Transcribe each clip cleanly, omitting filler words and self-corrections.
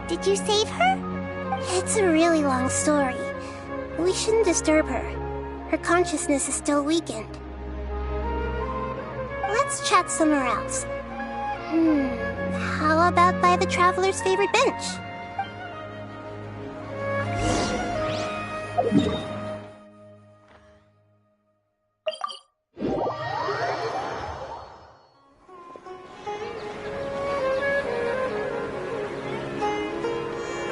Did you save her? It's a really long story. We shouldn't disturb her. Her consciousness is still weakened. Let's chat somewhere else. How about by the traveler's favorite bench?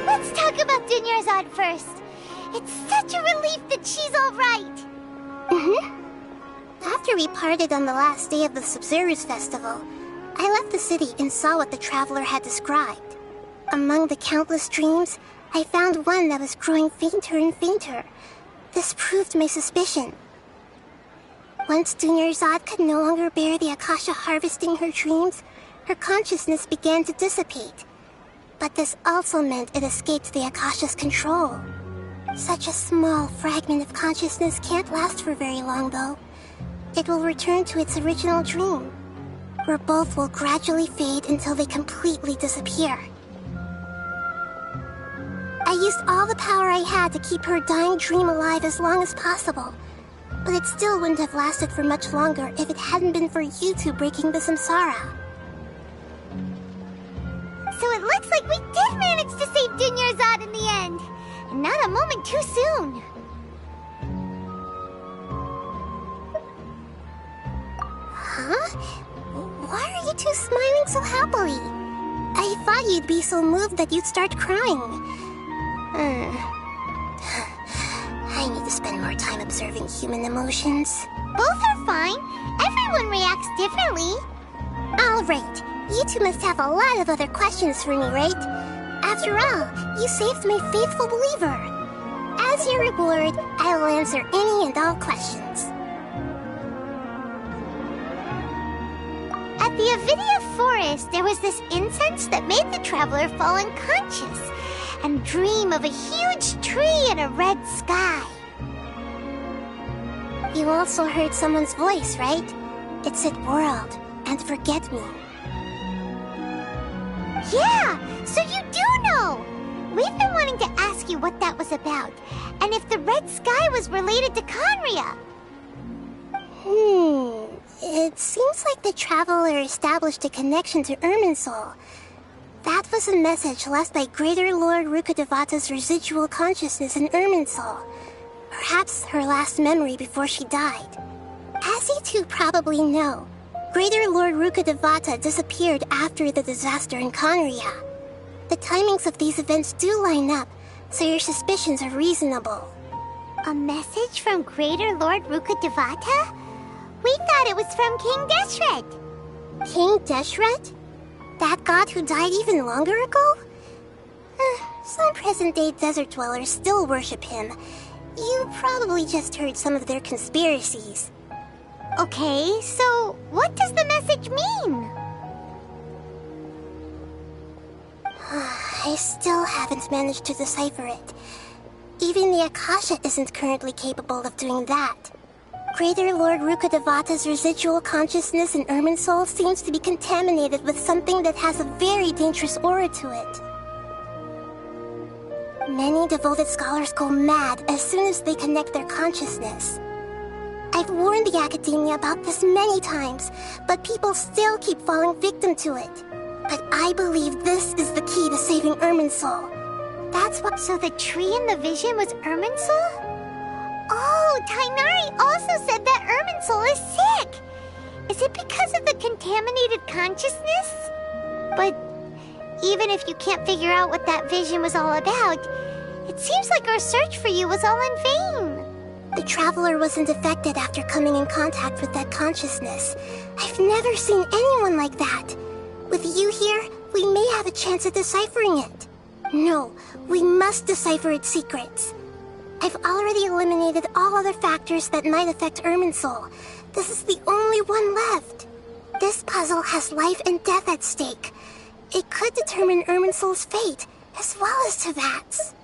Let's talk about Dunyarzad first. It's such a relief that she's all right. After we parted on the last day of the Sub-Zero's festival, I left the city and saw what the traveler had described. Among the countless dreams, I found one that was growing fainter and fainter. This proved my suspicion. Once Dunyarzad could no longer bear the Akasha harvesting her dreams, her consciousness began to dissipate. But this also meant it escaped the Akasha's control. Such a small fragment of consciousness can't last for very long, though. It will return to its original dream, where both will gradually fade until they completely disappear. I used all the power I had to keep her dying dream alive as long as possible, but it still wouldn't have lasted for much longer if it hadn't been for you two breaking the samsara. So it looks like we did manage to save Dunyarzad in the end, and not a moment too soon. Huh? Why are you two smiling so happily? I thought you'd be so moved that you'd start crying. I need to spend more time observing human emotions. Both are fine. Everyone reacts differently. All right. You two must have a lot of other questions for me, right? After all, you saved my faithful believer. As your reward, I will answer any and all questions. At the Avidia forest, there was this incense that made the traveler fall unconscious and dream of a huge tree and a red sky. You also heard someone's voice, right? It said world and forget me. Yeah, so you do know! We've been wanting to ask you what that was about, and if the red sky was related to Conria. It seems like the traveler established a connection to Irminsul. That was a message left by Greater Lord Rukkhadevata's residual consciousness in Irminsul. Perhaps her last memory before she died. As you two probably know, Greater Lord Rukkhadevata disappeared after the disaster in Conria. The timings of these events do line up, so your suspicions are reasonable. A message from Greater Lord Rukkhadevata? We thought it was from King Deshret. King Deshret? That god who died even longer ago? Some present-day desert dwellers still worship him. You probably just heard some of their conspiracies. Okay, so what does the message mean? I still haven't managed to decipher it. Even the Akasha isn't currently capable of doing that. Greater Lord Rukkhadevata's residual consciousness in Irminsul seems to be contaminated with something that has a very dangerous aura to it. Many devoted scholars go mad as soon as they connect their consciousness. I've warned the Academia about this many times, but people still keep falling victim to it. But I believe this is the key to saving Irminsul. That's what— So the tree in the vision was Irminsul? Oh, Tainari also said that Irminsul is sick! Is it because of the contaminated consciousness? But even if you can't figure out what that vision was all about, it seems like our search for you was all in vain. The traveler wasn't affected after coming in contact with that consciousness. I've never seen anyone like that. With you here, we may have a chance at deciphering it. No, we must decipher its secrets. I've already eliminated all other factors that might affect Irminsul. This is the only one left. This puzzle has life and death at stake. It could determine Irminsul's fate, as well as Tevat's.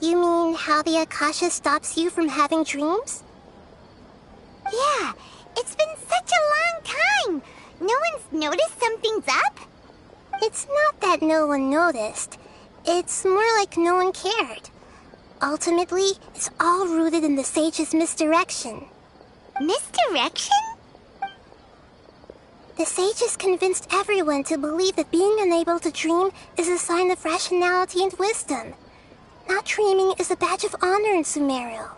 You mean how the Akasha stops you from having dreams? Yeah, it's been such a long time. No one's noticed something's up? It's not that no one noticed. It's more like no one cared. Ultimately, it's all rooted in the sage's misdirection. Misdirection? The sages convinced everyone to believe that being unable to dream is a sign of rationality and wisdom. Not dreaming is a badge of honor in Sumeru,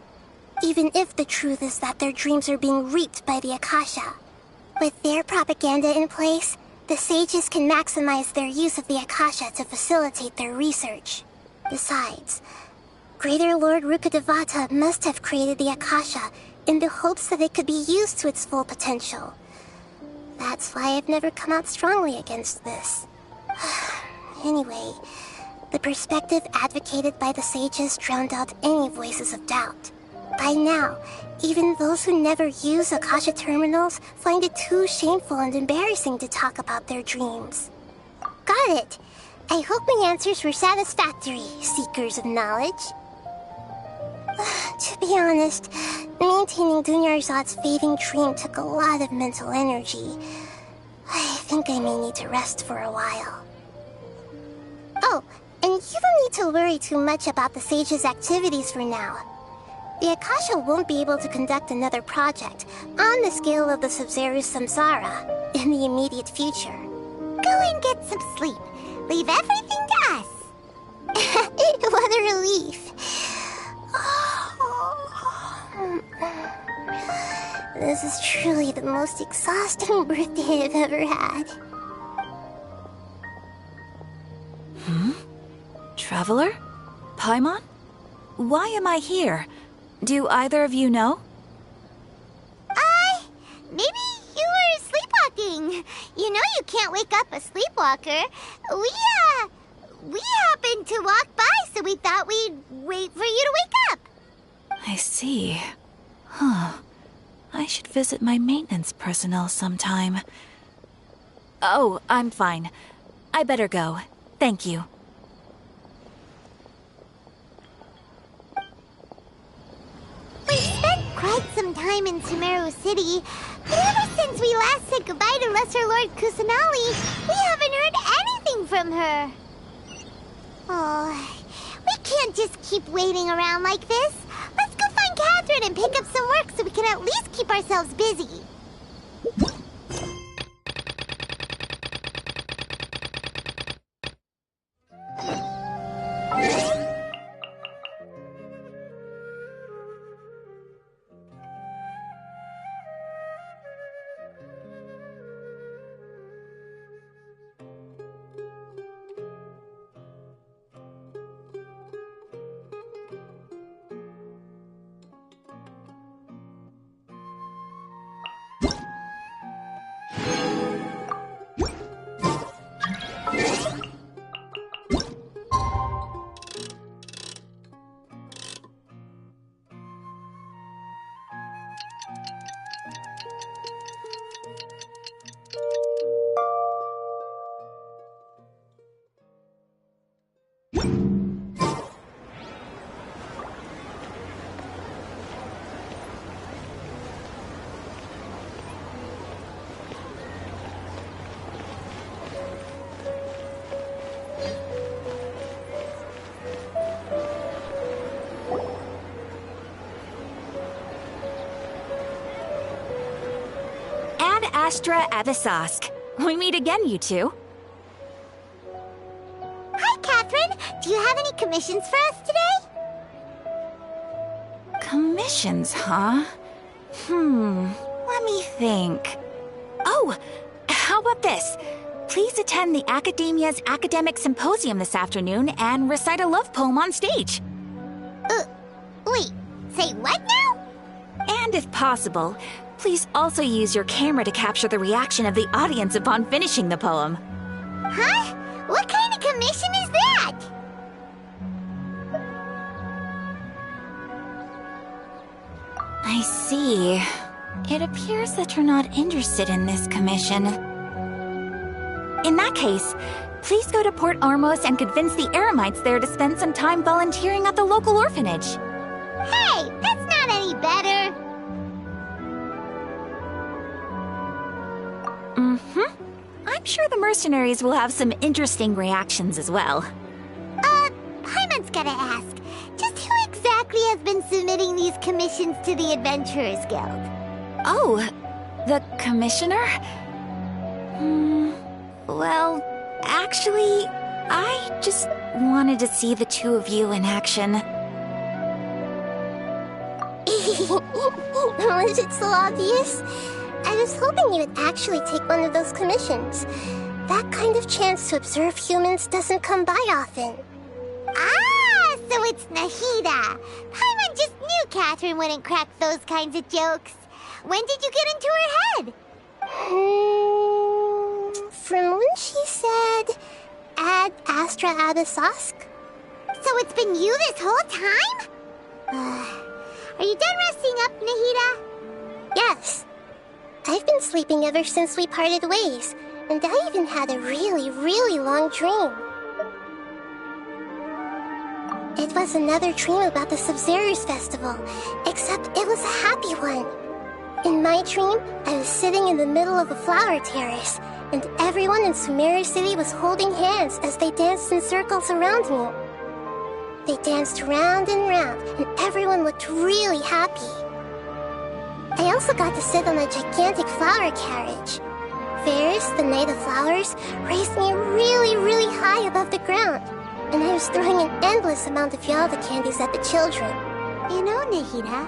even if the truth is that their dreams are being reaped by the Akasha. With their propaganda in place, the sages can maximize their use of the Akasha to facilitate their research. Besides, Greater Lord Rukkhadevata must have created the Akasha in the hopes that it could be used to its full potential. That's why I've never come out strongly against this. Anyway, the perspective advocated by the sages drowned out any voices of doubt. By now, even those who never use Akasha terminals find it too shameful and embarrassing to talk about their dreams. Got it! I hope my answers were satisfactory, seekers of knowledge. To be honest, maintaining Dunyarzad's fading dream took a lot of mental energy. I think I may need to rest for a while. Oh, and you don't need to worry too much about the sage's activities for now. The Akasha won't be able to conduct another project on the scale of the Sub-Zero's Samsara in the immediate future. Go and get some sleep. Leave everything to us. What a relief. This is truly the most exhausting birthday I've ever had. Traveler? Paimon? Why am I here? Do either of you know? Maybe you were sleepwalking. You know you can't wake up a sleepwalker. We happened to walk by, so we thought we'd wait for you to wake up. I see. Huh. I should visit my maintenance personnel sometime. Oh, I'm fine. I better go. Thank you. We spent quite some time in Sumeru City, but ever since we last said goodbye to Lesser Lord Kusanali, we haven't heard anything from her. Oh, we can't just keep waiting around like this. Let's go find Catherine and pick up some work so we can at least keep ourselves busy. Astra Avisask. We meet again, you two. Hi, Catherine. Do you have any commissions for us today? Commissions, huh? Let me think. Oh, how about this? Please attend the Academia's Academic Symposium this afternoon and recite a love poem on stage. Say what now? And if possible, please also use your camera to capture the reaction of the audience upon finishing the poem. Huh? What kind of commission is that? I see. It appears that you're not interested in this commission. In that case, please go to Port Ormos and convince the Eremites there to spend some time volunteering at the local orphanage. Hey, that's not any better. Mm-hmm. I'm sure the mercenaries will have some interesting reactions as well. Paimon's gotta ask, just who exactly has been submitting these commissions to the Adventurers Guild? Oh, the commissioner? Well, actually, I just wanted to see the two of you in action. Was it so obvious? I was hoping you would actually take one of those commissions. That kind of chance to observe humans doesn't come by often. Ah, so it's Nahida. Paimon just knew Catherine wouldn't crack those kinds of jokes. When did you get into her head? From when she said, Ad Astra Abyssosque? So it's been you this whole time? Are you done resting up, Nahida? Yes. I've been sleeping ever since we parted ways, and I even had a really, really long dream. It was another dream about the Sub-Zero's festival, except it was a happy one. In my dream, I was sitting in the middle of a flower terrace, and everyone in Sumeru City was holding hands as they danced in circles around me. They danced round and round, and everyone looked really happy. I also got to sit on a gigantic flower carriage. Ferris, the Knight of Flowers, raised me really, really high above the ground, and I was throwing an endless amount of Yalda candies at the children. You know, Nahida,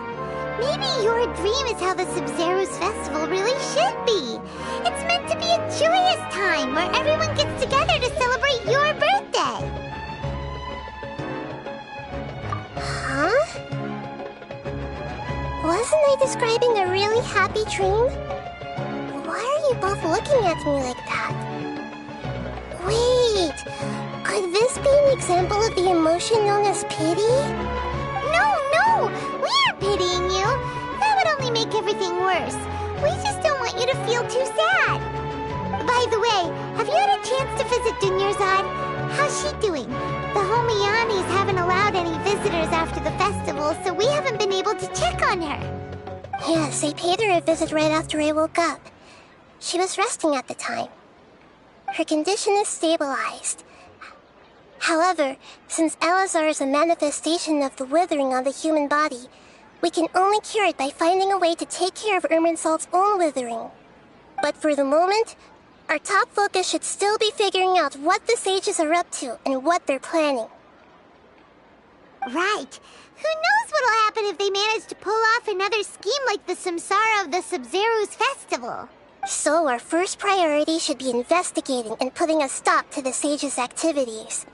maybe your dream is how the Sub-Zero's festival really should be. It's meant to be a joyous time where everyone gets together to celebrate your birthday. Huh? Wasn't I describing a really happy dream? Why are you both looking at me like that? Wait, could this be an example of the emotion known as pity? No, we aren't pitying you. That would only make everything worse. We just don't want you to feel too sad. By the way, have you had a chance to visit Dunyarzad? How's she doing? The Homianis haven't allowed any visitors after the festival, so we haven't been able to check on her. Yes, I paid her a visit right after I woke up. She was resting at the time. Her condition is stabilized. However, since Elazar is a manifestation of the withering on the human body, we can only cure it by finding a way to take care of Irminsul's own withering. But for the moment, our top focus should still be figuring out what the sages are up to and what they're planning. Right. Who knows what'll happen if they manage to pull off another scheme like the Samsara of the Sub-Zero's festival? So our first priority should be investigating and putting a stop to the sages' activities.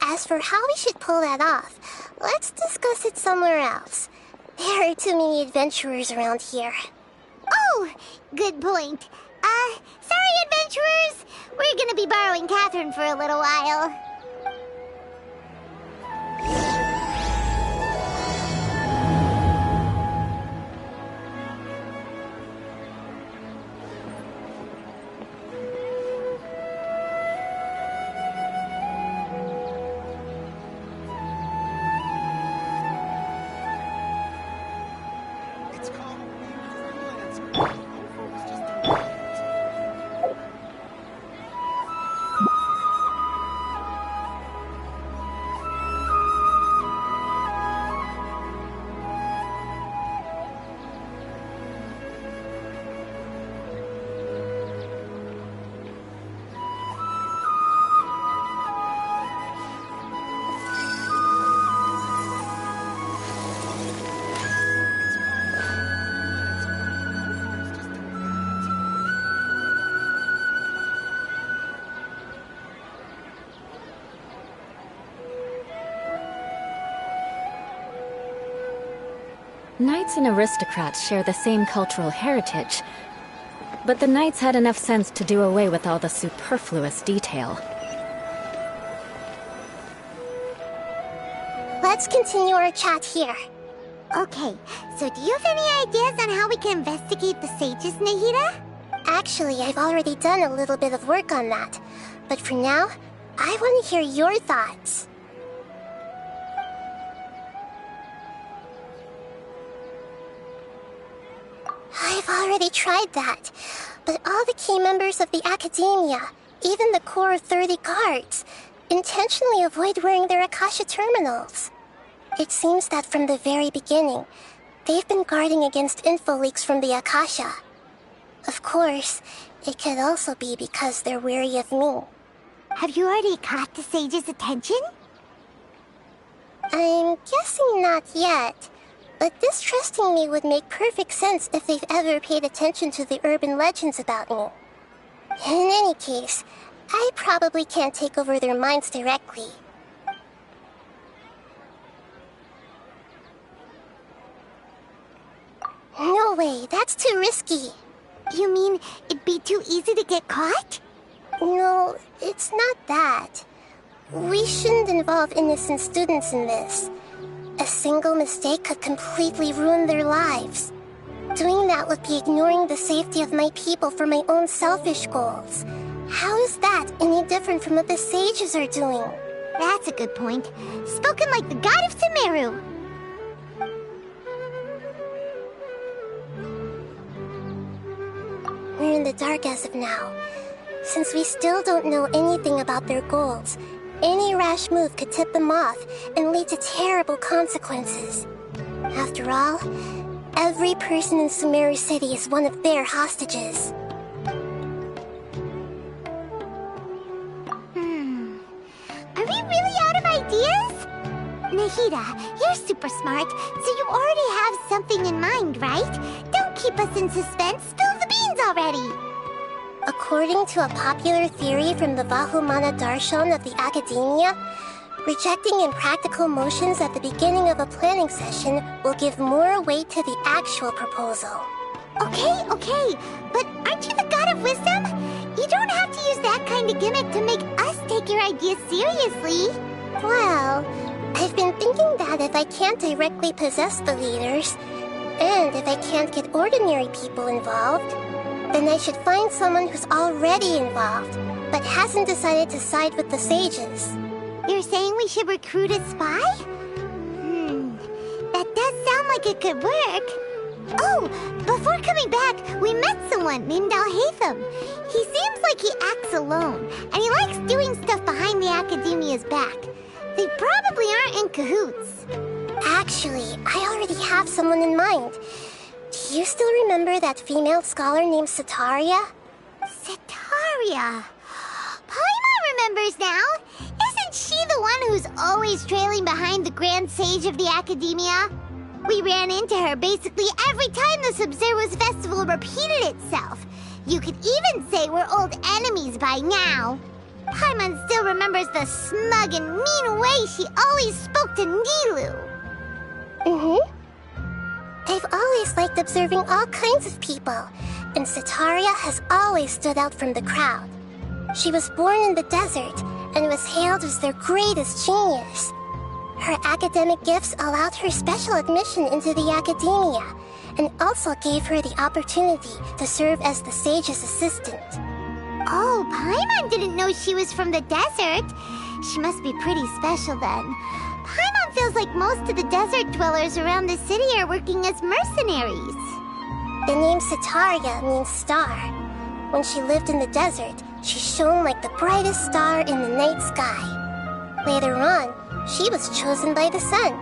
As for how we should pull that off, let's discuss it somewhere else. There are too many adventurers around here. Oh, good point. Sorry, adventurers. We're gonna be borrowing Catherine for a little while. Knights and aristocrats share the same cultural heritage, but the knights had enough sense to do away with all the superfluous detail. Let's continue our chat here. Okay, so do you have any ideas on how we can investigate the sages, Nahida? Actually, I've already done a little bit of work on that. But for now, I want to hear your thoughts. I've already tried that, but all the key members of the Academia, even the core of 30 guards, intentionally avoid wearing their Akasha terminals. It seems that from the very beginning, they've been guarding against info leaks from the Akasha. Of course, it could also be because they're wary of me. Have you already caught the sage's attention? I'm guessing not yet, but distrusting me would make perfect sense if they've ever paid attention to the urban legends about me. In any case, I probably can't take over their minds directly. No way, that's too risky. You mean it'd be too easy to get caught? No, it's not that. We shouldn't involve innocent students in this. A single mistake could completely ruin their lives. Doing that would be ignoring the safety of my people for my own selfish goals. How is that any different from what the sages are doing? That's a good point. Spoken like the god of Sumeru. We're in the dark as of now. Since we still don't know anything about their goals, any rash move could tip them off and lead to terrible consequences. After all, every person in Sumeru City is one of their hostages. Are we really out of ideas? Nahida, you're super smart, so you already have something in mind, right? Don't keep us in suspense. Spill the beans already. According to a popular theory from the Vahumana Darshan of the Academia, rejecting impractical motions at the beginning of a planning session will give more weight to the actual proposal. Okay, but aren't you the god of wisdom? You don't have to use that kind of gimmick to make us take your ideas seriously. Well, I've been thinking that if I can't directly possess the leaders, and if I can't get ordinary people involved, then I should find someone who's already involved, but hasn't decided to side with the sages. You're saying we should recruit a spy? That does sound like it could work. Oh, before coming back, we met someone named Al-Haytham. He seems like he acts alone, and he likes doing stuff behind the Academia's back. They probably aren't in cahoots. Actually, I already have someone in mind. Do you still remember that female scholar named Setaria? Setaria. Paimon remembers now. Isn't she the one who's always trailing behind the Grand Sage of the Academia? We ran into her basically every time the Sub-Zero's festival repeated itself. You could even say we're old enemies by now. Paimon still remembers the smug and mean way she always spoke to Nilou. I've always liked observing all kinds of people, and Setaria has always stood out from the crowd. She was born in the desert and was hailed as their greatest genius. Her academic gifts allowed her special admission into the Academia, and also gave her the opportunity to serve as the sage's assistant. Oh, Paimon didn't know she was from the desert. She must be pretty special then. Paimon feels like most of the desert dwellers around the city are working as mercenaries. The name Setaria means star. When she lived in the desert, she shone like the brightest star in the night sky. Later on, she was chosen by the sun.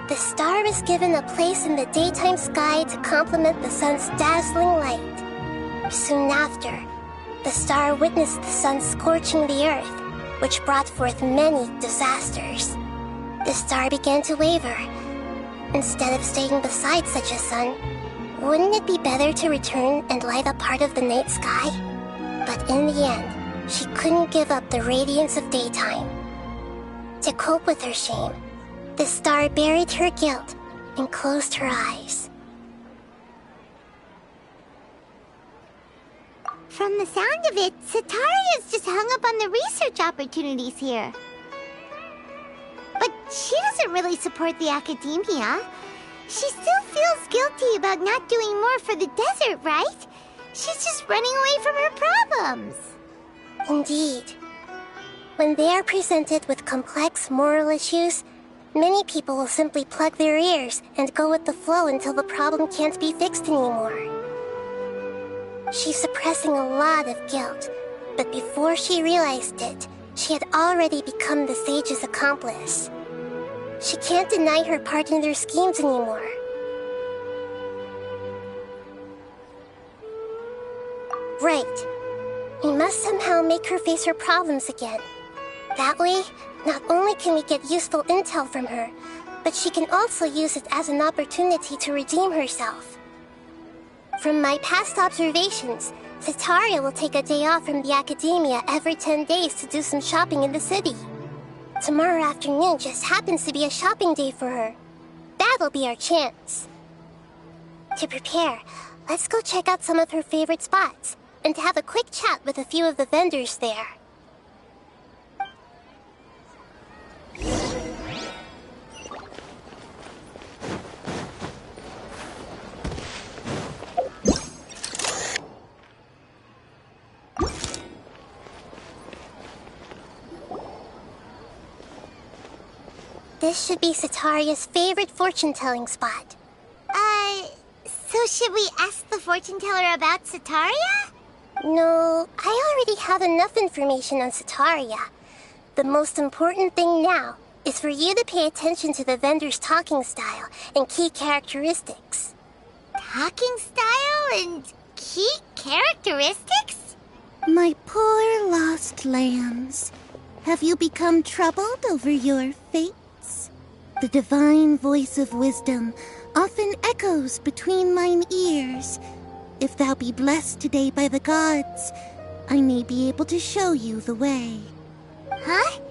The star was given a place in the daytime sky to complement the sun's dazzling light. Soon after, the star witnessed the sun scorching the earth, which brought forth many disasters. The star began to waver. Instead of staying beside such a sun, wouldn't it be better to return and light up part of the night sky? But in the end, she couldn't give up the radiance of daytime. To cope with her shame, the star buried her guilt and closed her eyes. From the sound of it, Sataria's just hung up on the research opportunities here. But she doesn't really support the academia. She still feels guilty about not doing more for the desert, right? She's just running away from her problems. Indeed. When they are presented with complex moral issues, many people will simply plug their ears and go with the flow until the problem can't be fixed anymore. She's suppressing a lot of guilt, but before she realized it, she had already become the sage's accomplice. She can't deny her part in their schemes anymore. Right. We must somehow make her face her problems again. That way, not only can we get useful intel from her, but she can also use it as an opportunity to redeem herself. From my past observations, Sataria will take a day off from the academia every 10 days to do some shopping in the city. Tomorrow afternoon just happens to be a shopping day for her. That'll be our chance. To prepare, let's go check out some of her favorite spots, and have a quick chat with a few of the vendors there. This should be Sataria's favorite fortune-telling spot. So should we ask the fortune teller about Sataria? No, I already have enough information on Sataria. The most important thing now is for you to pay attention to the vendor's talking style and key characteristics. Talking style and key characteristics? My poor lost lambs, have you become troubled over your fates? The divine voice of wisdom often echoes between mine ears. If thou be blessed today by the gods, I may be able to show you the way. Huh?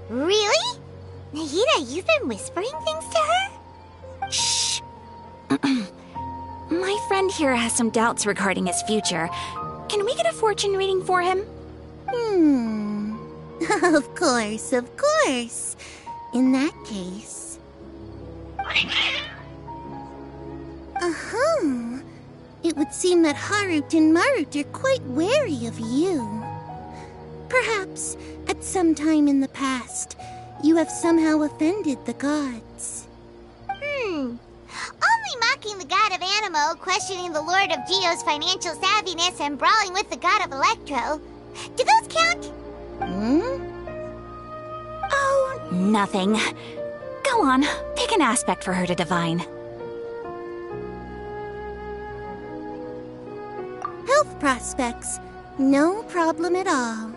Really? Nahida, you've been whispering things to her? Shh. My friend here has some doubts regarding his future. Can we get a fortune reading for him? Of course, of course. In that case... It would seem that Harut and Marut are quite wary of you. Perhaps, at some time in the past, you have somehow offended the gods. Only mocking the god of Animo, questioning the lord of Geo's financial savviness, and brawling with the god of Electro. Do those count? Oh, nothing. Go on, pick an aspect for her to divine. Health prospects, no problem at all.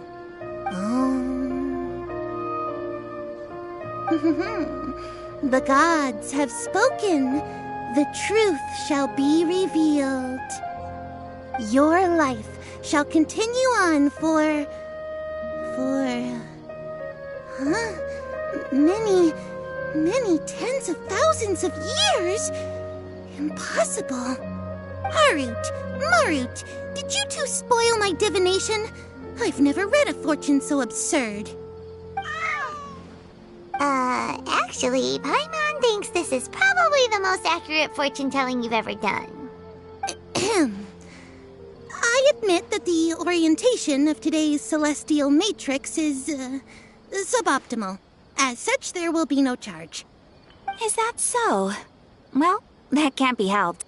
The gods have spoken. The truth shall be revealed. Your life shall continue on for many tens of thousands of years. Impossible. Harut, Marut, did you two spoil my divination? I've never read a fortune so absurd. Actually, Paimon thinks this is probably the most accurate fortune-telling you've ever done. I admit that the orientation of today's celestial matrix is, suboptimal. As such, there will be no charge. Is that so? Well, that can't be helped.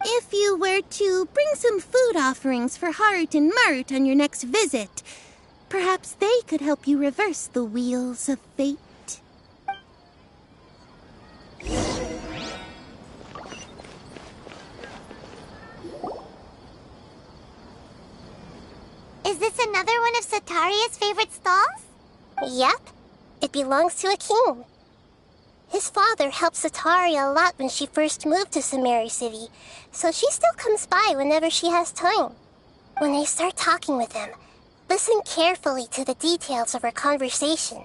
If you were to bring some food offerings for Harut and Marut on your next visit, perhaps they could help you reverse the wheels of fate. Is this another one of Sataria's favorite stalls? Yep. It belongs to a king. His father helped Sataria a lot when she first moved to Samari City, so she still comes by whenever she has time. When I start talking with him, listen carefully to the details of our conversation.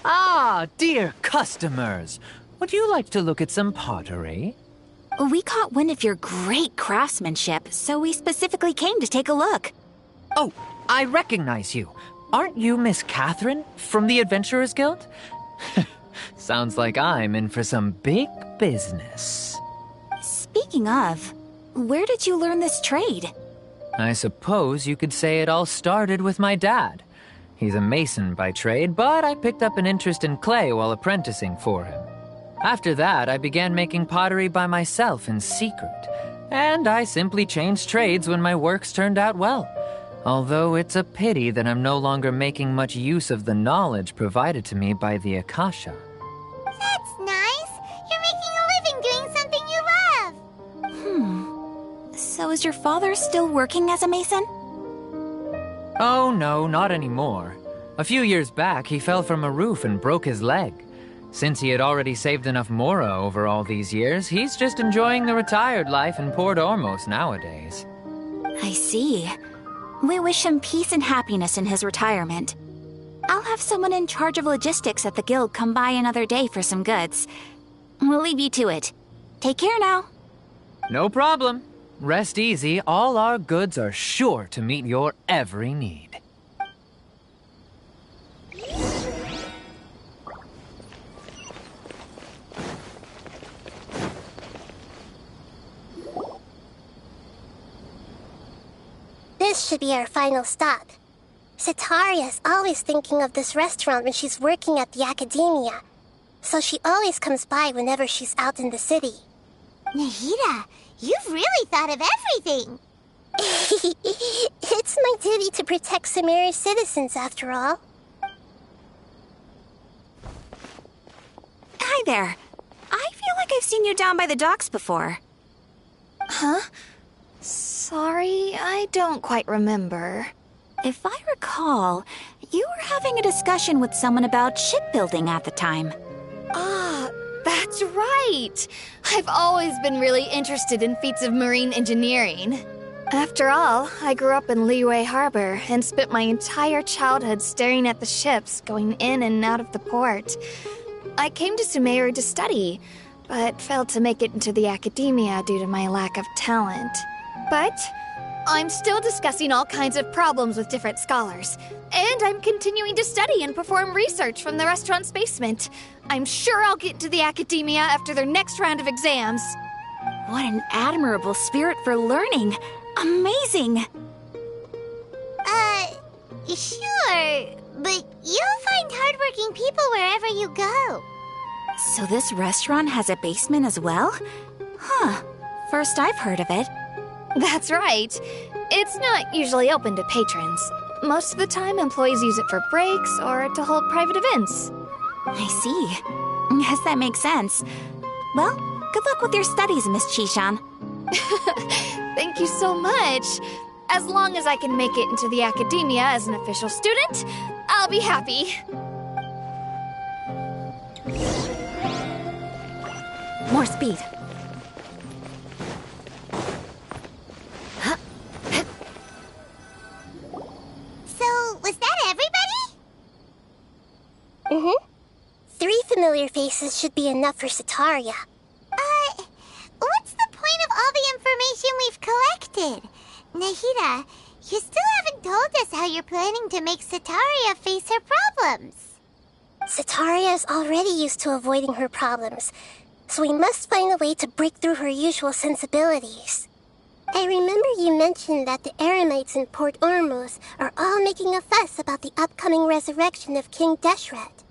Ah, dear customers. Would you like to look at some pottery? We caught wind of your great craftsmanship, so we specifically came to take a look. Oh, I recognize you. Aren't you Miss Catherine from the Adventurers Guild? Sounds like I'm in for some big business. Speaking of, where did you learn this trade? I suppose you could say it all started with my dad. He's a mason by trade, but I picked up an interest in clay while apprenticing for him. After that, I began making pottery by myself in secret, and I simply changed trades when my works turned out well. Although it's a pity that I'm no longer making much use of the knowledge provided to me by the Akasha. That's nice. You're making a living doing something you love. So is your father still working as a mason? Oh no, not anymore. A few years back, he fell from a roof and broke his leg. Since he had already saved enough mora over all these years, he's just enjoying the retired life in Port Ormos nowadays. I see. We wish him peace and happiness in his retirement. I'll have someone in charge of logistics at the guild come by another day for some goods. We'll leave you to it. Take care now. No problem. Rest easy, all our goods are sure to meet your every need. This should be our final stop. Cetaria's always thinking of this restaurant when she's working at the academia, so she always comes by whenever she's out in the city. Nahida, you've really thought of everything. It's my duty to protect Sumeru's citizens, after all. Hi there. I feel like I've seen you down by the docks before. Huh? Sorry, I don't quite remember. If I recall, you were having a discussion with someone about shipbuilding at the time. Ah, that's right! I've always been really interested in feats of marine engineering. After all, I grew up in Liyue Harbor and spent my entire childhood staring at the ships going in and out of the port. I came to Sumeru to study, but failed to make it into the academia due to my lack of talent. But I'm still discussing all kinds of problems with different scholars, and I'm continuing to study and perform research from the restaurant's basement. I'm sure I'll get into the academia after their next round of exams. What an admirable spirit for learning! Amazing! Sure, but you'll find hardworking people wherever you go. So this restaurant has a basement as well? Huh. First I've heard of it. That's right. It's not usually open to patrons. Most of the time, employees use it for breaks or to hold private events. I see. Guess that makes sense. Well, good luck with your studies, Miss Chishan. Thank you so much. As long as I can make it into the academia as an official student, I'll be happy. More speed. So, was that everybody? Mm-hmm. 3 familiar faces should be enough for Cetaria. What's the point of all the information we've collected? Nahida, you still haven't told us how you're planning to make Cetaria face her problems. Cetaria is already used to avoiding her problems, so we must find a way to break through her usual sensibilities. I remember you mentioned that the Eremites in Port Ormos are all making a fuss about the upcoming resurrection of King Deshret.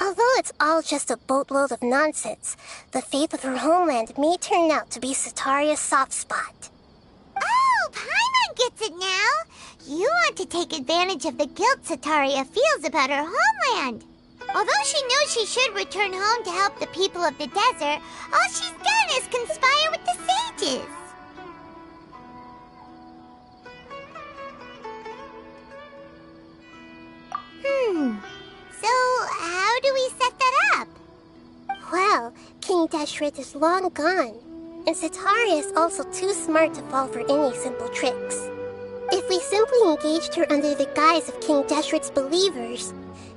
Although it's all just a boatload of nonsense, the fate of her homeland may turn out to be Cetaria's soft spot. Oh, Paimon gets it now! You want to take advantage of the guilt Cetaria feels about her homeland. Although she knows she should return home to help the people of the desert, all she's done is conspire with the sages. So, how do we set that up? Well, King Deshret is long gone, and Cetaria is also too smart to fall for any simple tricks. If we simply engaged her under the guise of King Deshret's believers,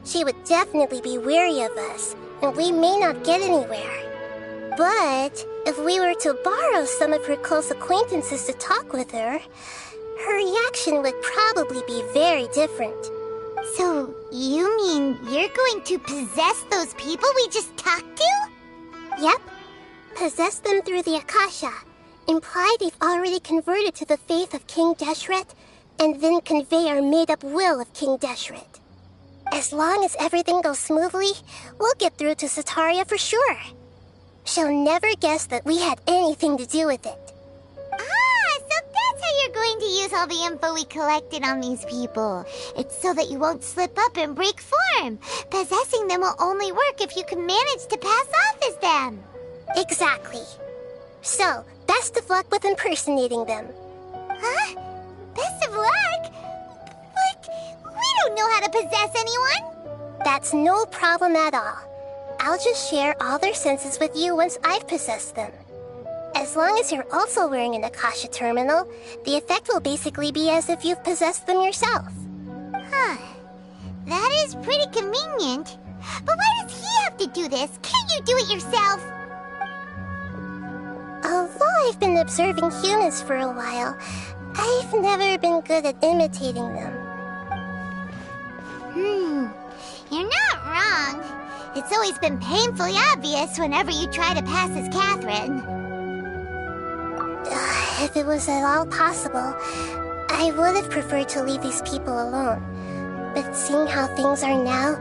She would definitely be wary of us, and we may not get anywhere. But if we were to borrow some of her close acquaintances to talk with her, her reaction would probably be very different. So, you mean you're going to possess those people we just talked to? Yep. Possess them through the Akasha. Imply they've already converted to the faith of King Deshret, and then convey our made-up will of King Deshret. As long as everything goes smoothly, we'll get through to Sataria for sure. She'll never guess that we had anything to do with it. Ah, so that's how you're going to use all the info we collected on these people. It's so that you won't slip up and break form. Possessing them will only work if you can manage to pass off as them. Exactly. So, best of luck with impersonating them. Huh? Best of luck? But we don't know how to possess anyone. That's no problem at all. I'll just share all their senses with you once I've possessed them. As long as you're also wearing an Akasha terminal, the effect will basically be as if you've possessed them yourself. Huh. That is pretty convenient. But why does he have to do this? Can't you do it yourself? Although I've been observing humans for a while, I've never been good at imitating them. You're not wrong. It's always been painfully obvious whenever you try to pass as Catherine. If it was at all possible, I would have preferred to leave these people alone. But seeing how things are now,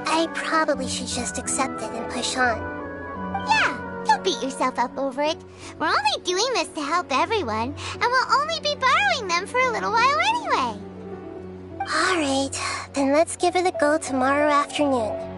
I probably should just accept it and push on. Yeah, don't beat yourself up over it. We're only doing this to help everyone, and we'll only be borrowing them for a little while anyway. Alright, then let's give it a go tomorrow afternoon.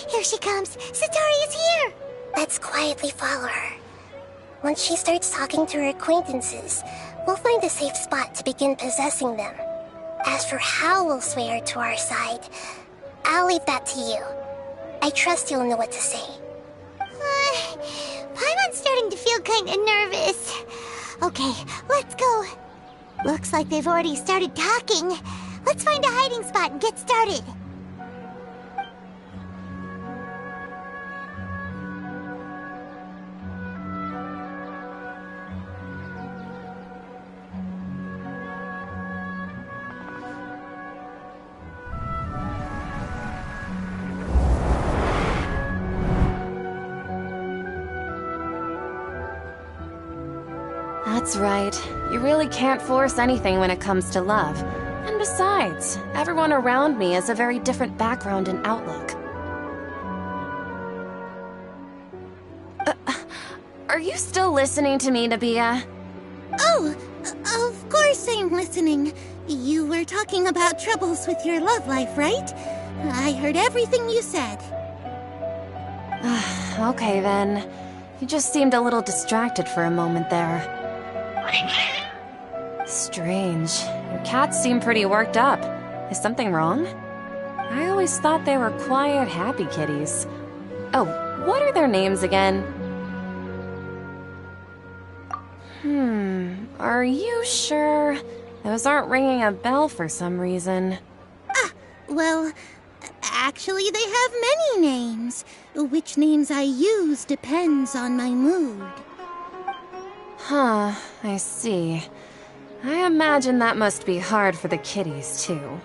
Here she comes! Satari is here! Let's quietly follow her. Once she starts talking to her acquaintances, we'll find a safe spot to begin possessing them. As for how we'll sway her to our side, I'll leave that to you. I trust you'll know what to say. Paimon's starting to feel kinda nervous. Okay, let's go. Looks like they've already started talking. Let's find a hiding spot and get started. That's right. You really can't force anything when it comes to love. And besides, everyone around me has a very different background and outlook. Are you still listening to me, Nabia? Oh, of course I'm listening. You were talking about troubles with your love life, right? I heard everything you said. Okay then. You just seemed a little distracted for a moment there. Strange. Your cats seem pretty worked up. Is something wrong? I always thought they were quiet, happy kitties. Oh, what are their names again? Are you sure? Those aren't ringing a bell for some reason. Well, actually they have many names. Which names I use depends on my mood. Huh, I see. I imagine that must be hard for the kitties, too.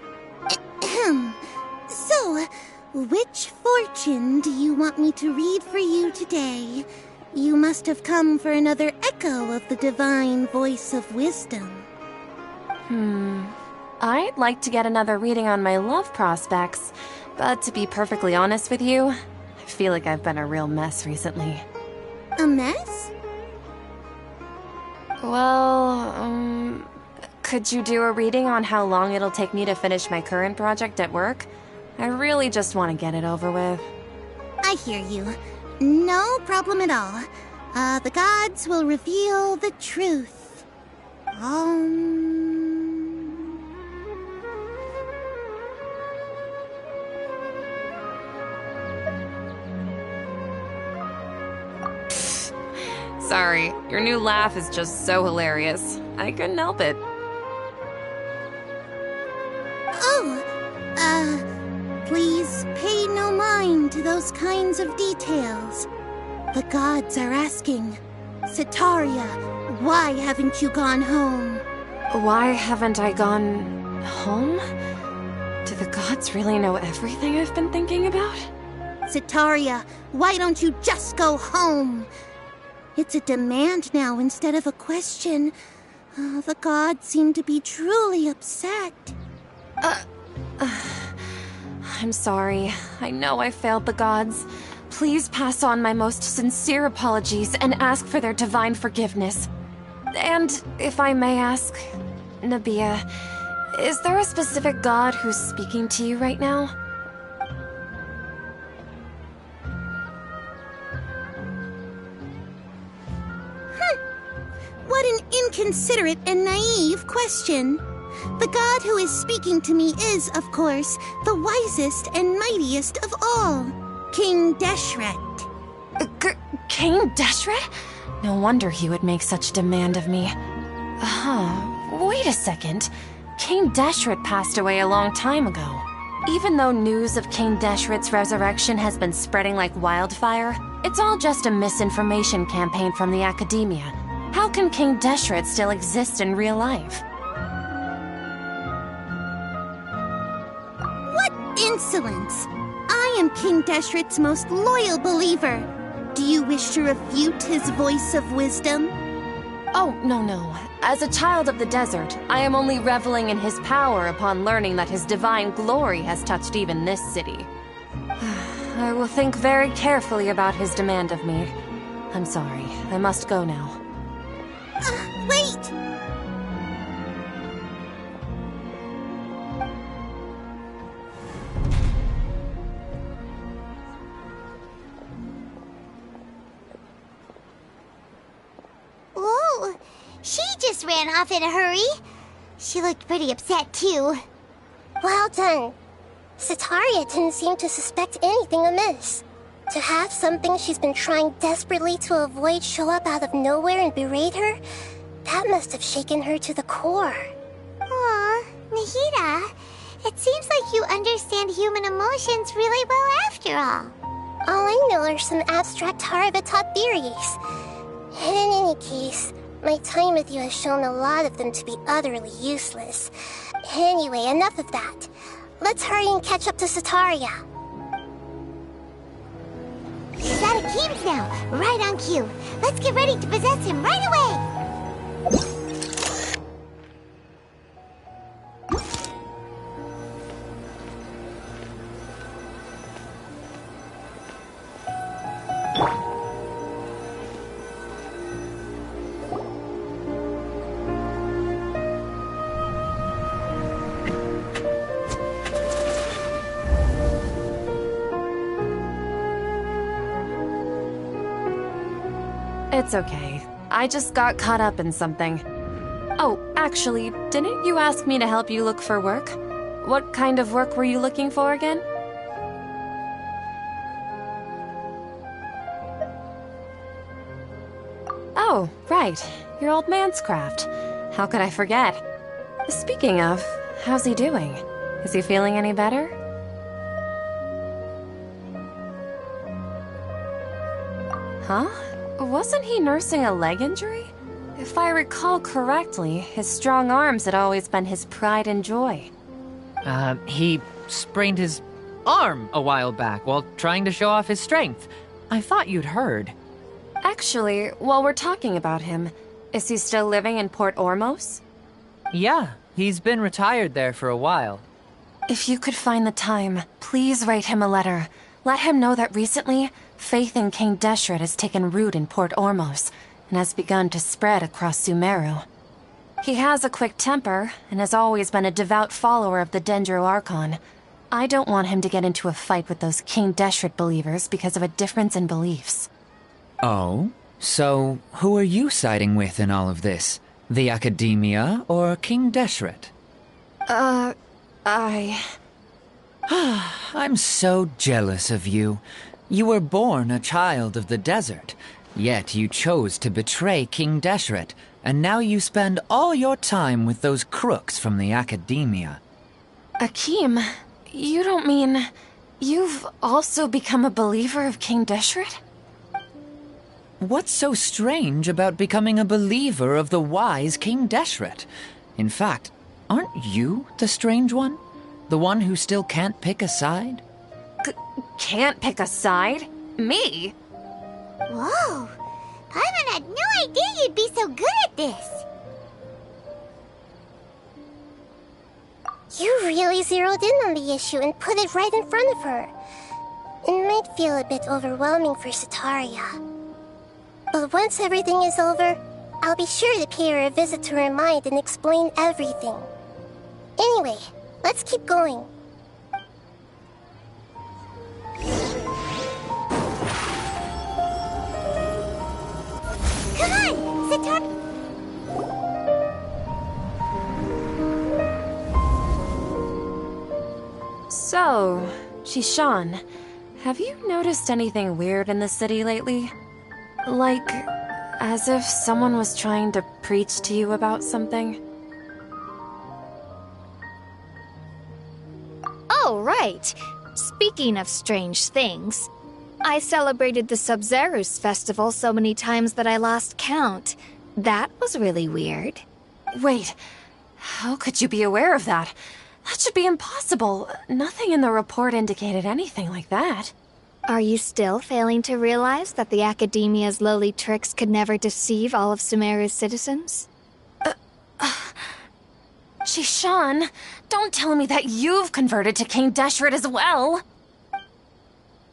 So, Which fortune do you want me to read for you today? You must have come for another echo of the divine voice of wisdom. I'd like to get another reading on my love prospects, but to be perfectly honest with you, I feel like I've been a real mess recently. A mess? Well, could you do a reading on how long it'll take me to finish my current project at work? I really just want to get it over with. I hear you. No problem at all. The gods will reveal the truth. Sorry, your new laugh is just so hilarious. I couldn't help it. Please pay no mind to those kinds of details. The gods are asking, Sitaria, why haven't you gone home? Why haven't I gone home? Do the gods really know everything I've been thinking about? Sitaria, why don't you just go home? It's a demand now instead of a question. The gods seem to be truly upset. I'm sorry. I know I failed the gods. Please pass on my most sincere apologies and ask for their divine forgiveness. And if I may ask, Nabia, is there a specific god who's speaking to you right now? What an inconsiderate and naive question. The god who is speaking to me is, of course, the wisest and mightiest of all, King Deshret. King Deshret? No wonder he would make such demand of me. Wait a second. King Deshret passed away a long time ago. Even though news of King Deshret's resurrection has been spreading like wildfire, it's all just a misinformation campaign from the academia. How can King Deshret still exist in real life? What insolence! I am King Deshret's most loyal believer. Do you wish to refute his voice of wisdom? Oh, no. As a child of the desert, I am only reveling in his power upon learning that his divine glory has touched even this city. I will think very carefully about his demand of me. I'm sorry, I must go now. Wait! Whoa! She just ran off in a hurry. She looked pretty upset, too. Well done. Sitaria didn't seem to suspect anything amiss. To have something she's been trying desperately to avoid show up out of nowhere and berate her, that must have shaken her to the core. Aw, Nahida, it seems like you understand human emotions really well after all. All I know are some abstract Harvard-taught theories. And in any case, my time with you has shown a lot of them to be utterly useless. Anyway, enough of that. Let's hurry and catch up to Sitaria. He's out of Keem's now, right on cue. Let's get ready to possess him right away! It's okay. I just got caught up in something. Oh, actually, didn't you ask me to help you look for work? What kind of work were you looking for again? Oh, right. Your old man's craft. How could I forget? Speaking of, how's he doing? Is he feeling any better? Huh? Wasn't he nursing a leg injury? If I recall correctly, his strong arms had always been his pride and joy. He sprained his arm a while back while trying to show off his strength. I thought you'd heard. Actually, while we're talking about him, is he still living in Port Ormos? Yeah, he's been retired there for a while. If you could find the time, please write him a letter. Let him know that recently, faith in King Deshret has taken root in Port Ormos and has begun to spread across Sumeru. He has a quick temper and has always been a devout follower of the Dendro Archon. I don't want him to get into a fight with those King Deshret believers because of a difference in beliefs. Oh? So, who are you siding with in all of this? The Academia or King Deshret? I'm so jealous of you. You were born a child of the desert, yet you chose to betray King Deshret, and now you spend all your time with those crooks from the Academia. Akeem, you don't mean you've also become a believer of King Deshret? What's so strange about becoming a believer of the wise King Deshret? In fact, aren't you the strange one? The one who still can't pick a side? Can't pick a side? Me? Whoa! Paimon had no idea you'd be so good at this! You really zeroed in on the issue and put it right in front of her. It might feel a bit overwhelming for Setaria. But once everything is over, I'll be sure to pay her a visit to her mind and explain everything. Anyway, let's keep going. Come on, Setaria! So, Shishan, have you noticed anything weird in the city lately? Like, as if someone was trying to preach to you about something? Oh, right. Speaking of strange things, I celebrated the Sub-Zerus festival so many times that I lost count. That was really weird. Wait, how could you be aware of that? That should be impossible. Nothing in the report indicated anything like that. Are you still failing to realize that the Academia's lowly tricks could never deceive all of Sumeru's citizens? Shishan, don't tell me that you've converted to King Deshret as well!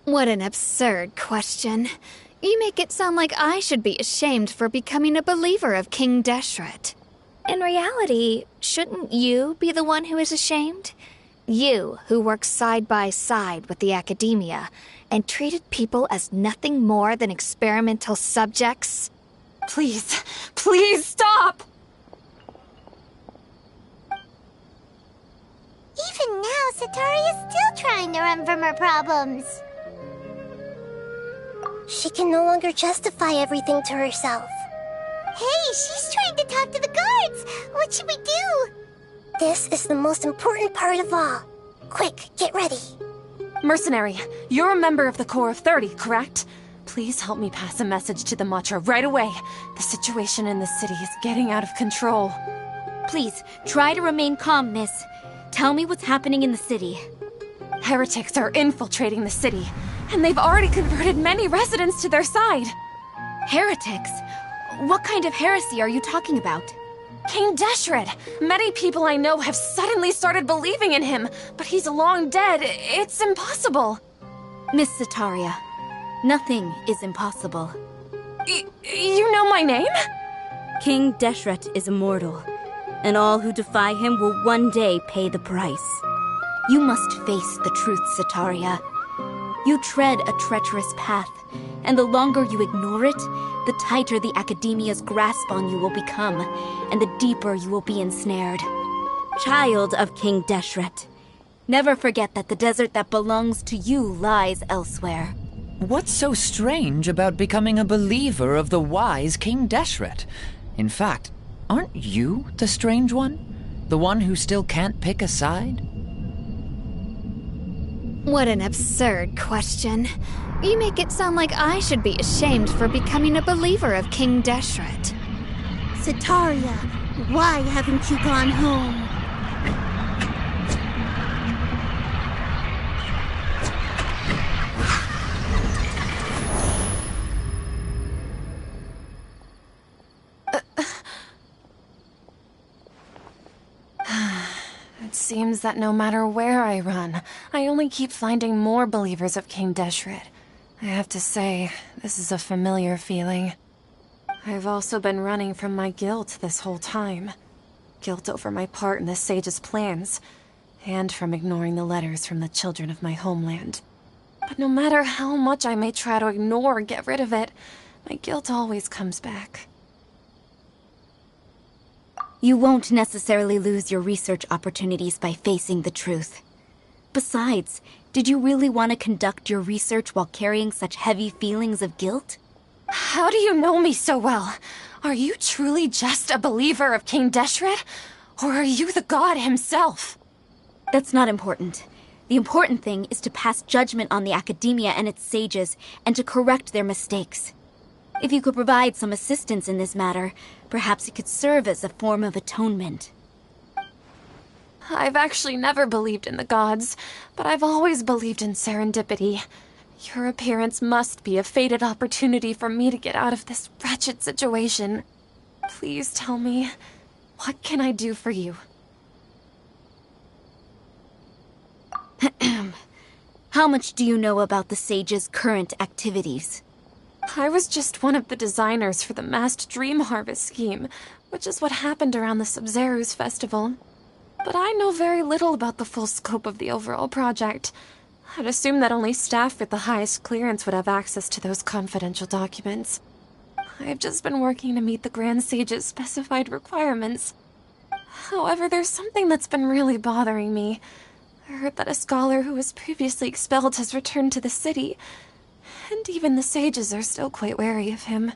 What an absurd question. You make it sound like I should be ashamed for becoming a believer of King Deshret. In reality, shouldn't you be the one who is ashamed? You, who works side by side with the Academia and treated people as nothing more than experimental subjects? Please, please stop! Even now, Setaria's still trying to run from her problems. She can no longer justify everything to herself. Hey, she's trying to talk to the guards! What should we do? This is the most important part of all. Quick, get ready. Mercenary, you're a member of the Corps of 30, correct? Please help me pass a message to the Matcha right away. The situation in the city is getting out of control. Please, try to remain calm, miss. Tell me what's happening in the city. Heretics are infiltrating the city, and they've already converted many residents to their side. Heretics? What kind of heresy are you talking about? King Deshret! Many people I know have suddenly started believing in him, but he's long dead. It's impossible. Miss Setaria, nothing is impossible. You know my name? King Deshret is immortal, and all who defy him will one day pay the price. You must face the truth, Setaria. You tread a treacherous path, and the longer you ignore it, the tighter the Academia's grasp on you will become, and the deeper you will be ensnared. Child of King Deshret, never forget that the desert that belongs to you lies elsewhere. What's so strange about becoming a believer of the wise King Deshret? In fact, aren't you the strange one? The one who still can't pick a side? What an absurd question. You make it sound like I should be ashamed for becoming a believer of King Deshret. Setaria, why haven't you gone home? seems that no matter where I run, I only keep finding more believers of King Deshret. I have to say, this is a familiar feeling. I've also been running from my guilt this whole time. Guilt over my part in the sage's plans, and from ignoring the letters from the children of my homeland. But no matter how much I may try to ignore or get rid of it, my guilt always comes back. You won't necessarily lose your research opportunities by facing the truth. Besides, did you really want to conduct your research while carrying such heavy feelings of guilt? How do you know me so well? Are you truly just a believer of King Deshret? Or are you the god himself? That's not important. The important thing is to pass judgment on the academia and its sages, and to correct their mistakes. If you could provide some assistance in this matter, perhaps it could serve as a form of atonement. I've actually never believed in the gods, but I've always believed in serendipity. Your appearance must be a fated opportunity for me to get out of this wretched situation. Please tell me, what can I do for you? How much do you know about the sage's current activities? I was just one of the designers for the masked dream harvest scheme, which is what happened around the Sub-Zeru's festival. But I know very little about the full scope of the overall project. I'd assume that only staff with the highest clearance would have access to those confidential documents. I've just been working to meet the Grand Sage's specified requirements. However, there's something that's been really bothering me. I heard that a scholar who was previously expelled has returned to the city, and even the sages are still quite wary of him.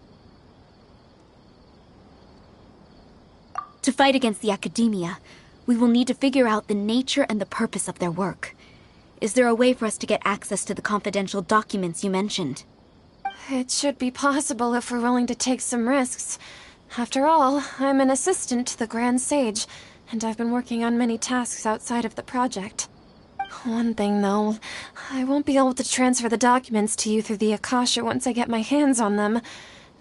To fight against the academia, we will need to figure out the nature and the purpose of their work. Is there a way for us to get access to the confidential documents you mentioned? It should be possible if we're willing to take some risks. After all, I'm an assistant to the Grand Sage, and I've been working on many tasks outside of the project. One thing, though, I won't be able to transfer the documents to you through the Akasha once I get my hands on them.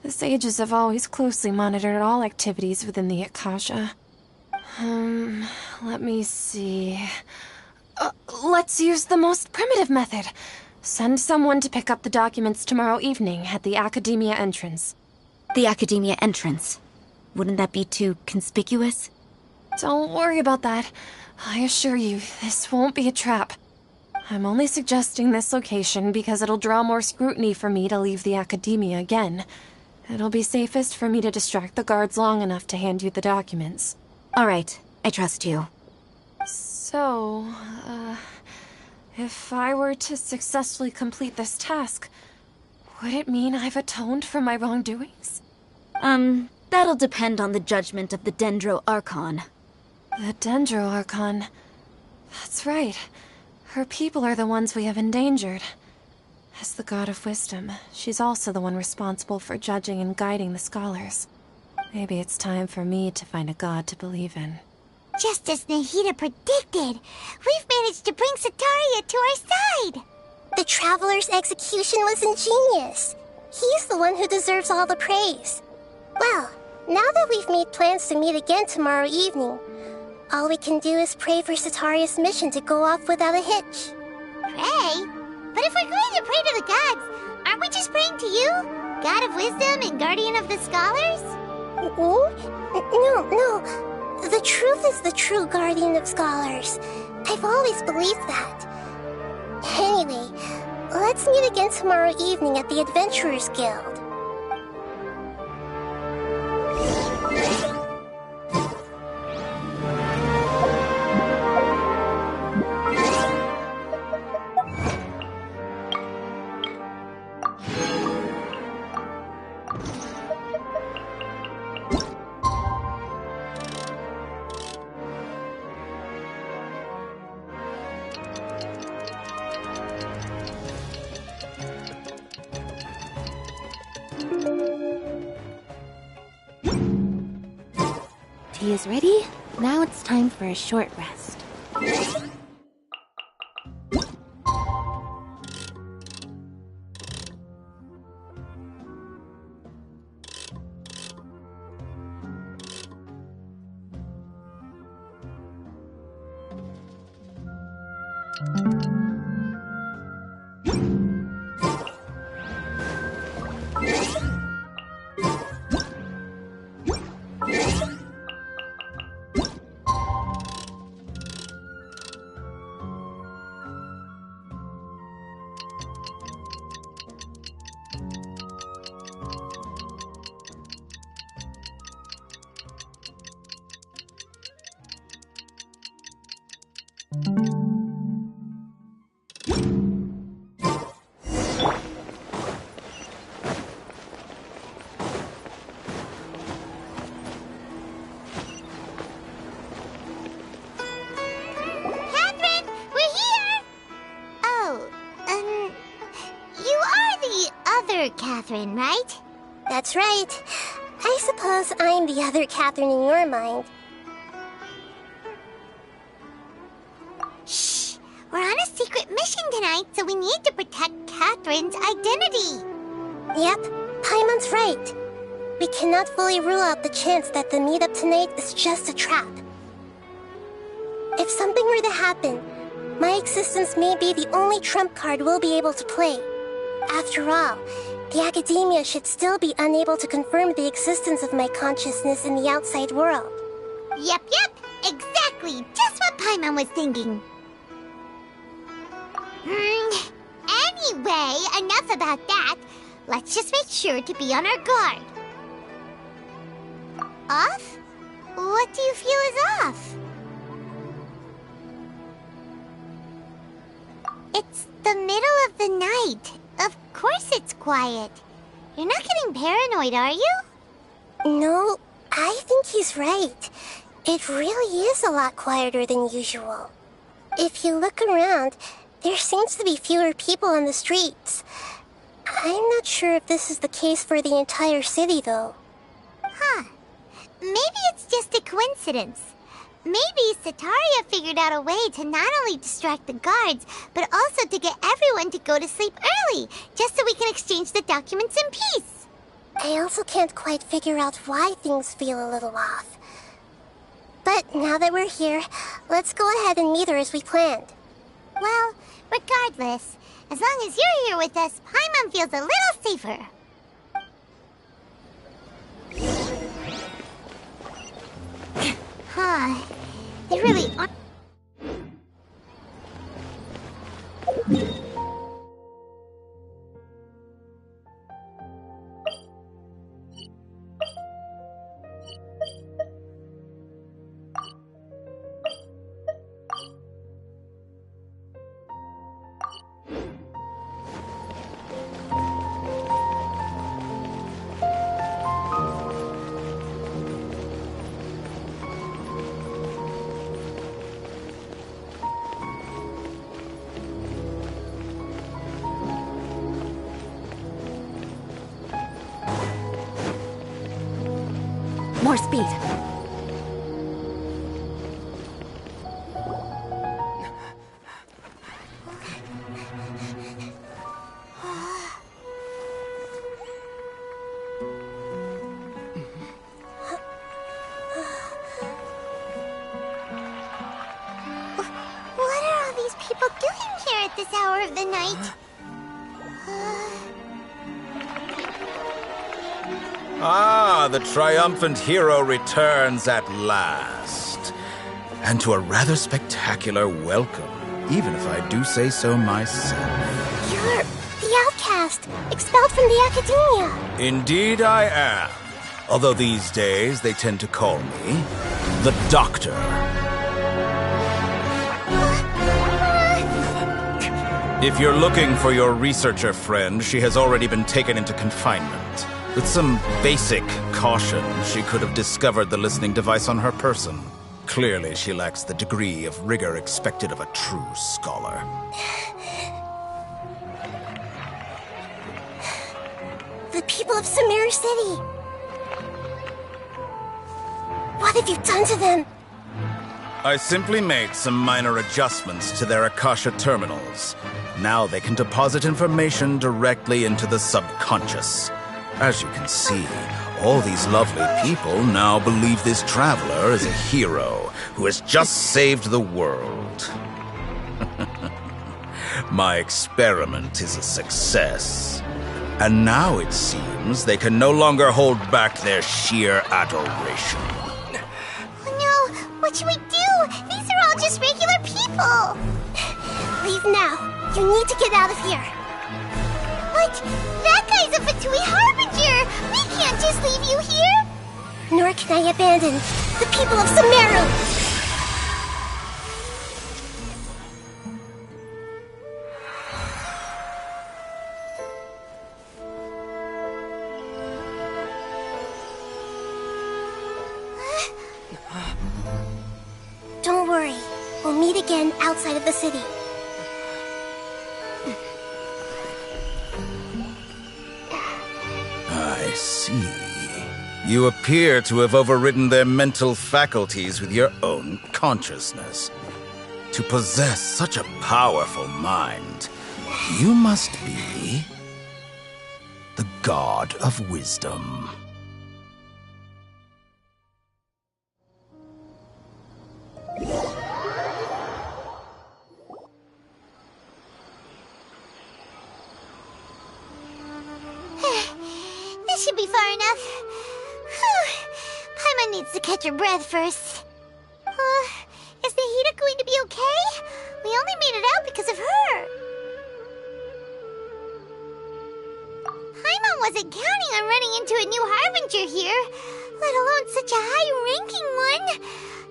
The sages have always closely monitored all activities within the Akasha. Let me see... let's use the most primitive method. Send someone to pick up the documents tomorrow evening at the Academia entrance. The Academia entrance? Wouldn't that be too conspicuous? Don't worry about that. I assure you, this won't be a trap. I'm only suggesting this location because it'll draw more scrutiny for me to leave the Academia again. It'll be safest for me to distract the guards long enough to hand you the documents. All right, I trust you. So, if I were to successfully complete this task, would it mean I've atoned for my wrongdoings? That'll depend on the judgment of the Dendro Archon. The Dendro Archon. That's right. Her people are the ones we have endangered. As the God of Wisdom, she's also the one responsible for judging and guiding the scholars. Maybe it's time for me to find a god to believe in. Just as Nahida predicted, we've managed to bring Sataria to our side! The Traveler's execution was ingenious. He's the one who deserves all the praise. Well, now that we've made plans to meet again tomorrow evening, all we can do is pray for Sataria's mission to go off without a hitch. Pray? But if we're going to pray to the gods, aren't we just praying to you? God of Wisdom and Guardian of the Scholars? No. The truth is the true Guardian of Scholars. I've always believed that. Anyway, let's meet again tomorrow evening at the Adventurers Guild. Tea is ready. Now it's time for a short rest. Catherine, right? That's right. I suppose I'm the other Catherine in your mind. Shh! We're on a secret mission tonight, so we need to protect Catherine's identity. Yep, Paimon's right. We cannot fully rule out the chance that the meetup tonight is just a trap. If something were to happen, my existence may be the only trump card we'll be able to play. After all, the Academia should still be unable to confirm the existence of my consciousness in the outside world. Yep, exactly. Just what Paimon was thinking. Anyway, enough about that. Let's just make sure to be on our guard. Off? What do you feel is off? It's the middle of the night. Of course it's quiet. You're not getting paranoid, are you? No, I think he's right. It really is a lot quieter than usual. If you look around, there seems to be fewer people on the streets. I'm not sure if this is the case for the entire city, though. Huh. Maybe it's just a coincidence. Maybe Sataria figured out a way to not only distract the guards, but also to get everyone to go to sleep early, just so we can exchange the documents in peace. I also can't quite figure out why things feel a little off. But now that we're here, let's go ahead and meet her as we planned. Well, regardless, as long as you're here with us, Paimon feels a little safer. Huh. They really aren't. More speed. What are all these people doing here at this hour of the night? Ah, the triumphant hero returns at last. And to a rather spectacular welcome, even if I do say so myself. You're the outcast, expelled from the Academia. Indeed I am. Although these days they tend to call me the Doctor. If you're looking for your researcher friend, she has already been taken into confinement. With some basic caution, she could have discovered the listening device on her person. Clearly, she lacks the degree of rigor expected of a true scholar. The people of Samir City. What have you done to them? I simply made some minor adjustments to their Akasha terminals. Now they can deposit information directly into the subconscious. As you can see, all these lovely people now believe this traveler is a hero who has just saved the world. My experiment is a success. And now it seems they can no longer hold back their sheer adoration. Oh no, what should we do? These are all just regular people. Leave now. You need to get out of here. What? That guy's a fatui harbinger. We can't just leave you here. Nor can I abandon the people of Sumeru. Don't worry. We'll meet again outside of the city. I see. You appear to have overridden their mental faculties with your own consciousness. To possess such a powerful mind, you must be the god of wisdom. This should be far enough. Whew. Paimon needs to catch her breath first. Is Nahida going to be okay? We only made it out because of her. Paimon wasn't counting on running into a new harbinger here, let alone such a high-ranking one.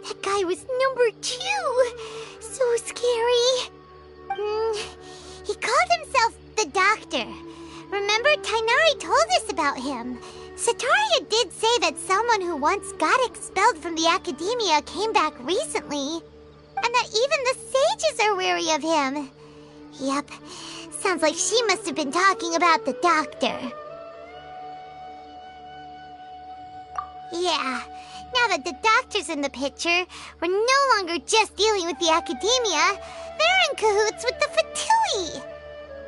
That guy was number 2. So scary. He called himself the Doctor. Remember, Tainari told us about him. Sataria did say that someone who once got expelled from the academia came back recently. And that even the sages are wary of him. Yep, sounds like she must have been talking about the Doctor. Yeah, now that the Doctor's in the picture, we're no longer just dealing with the academia. They're in cahoots with the fatui.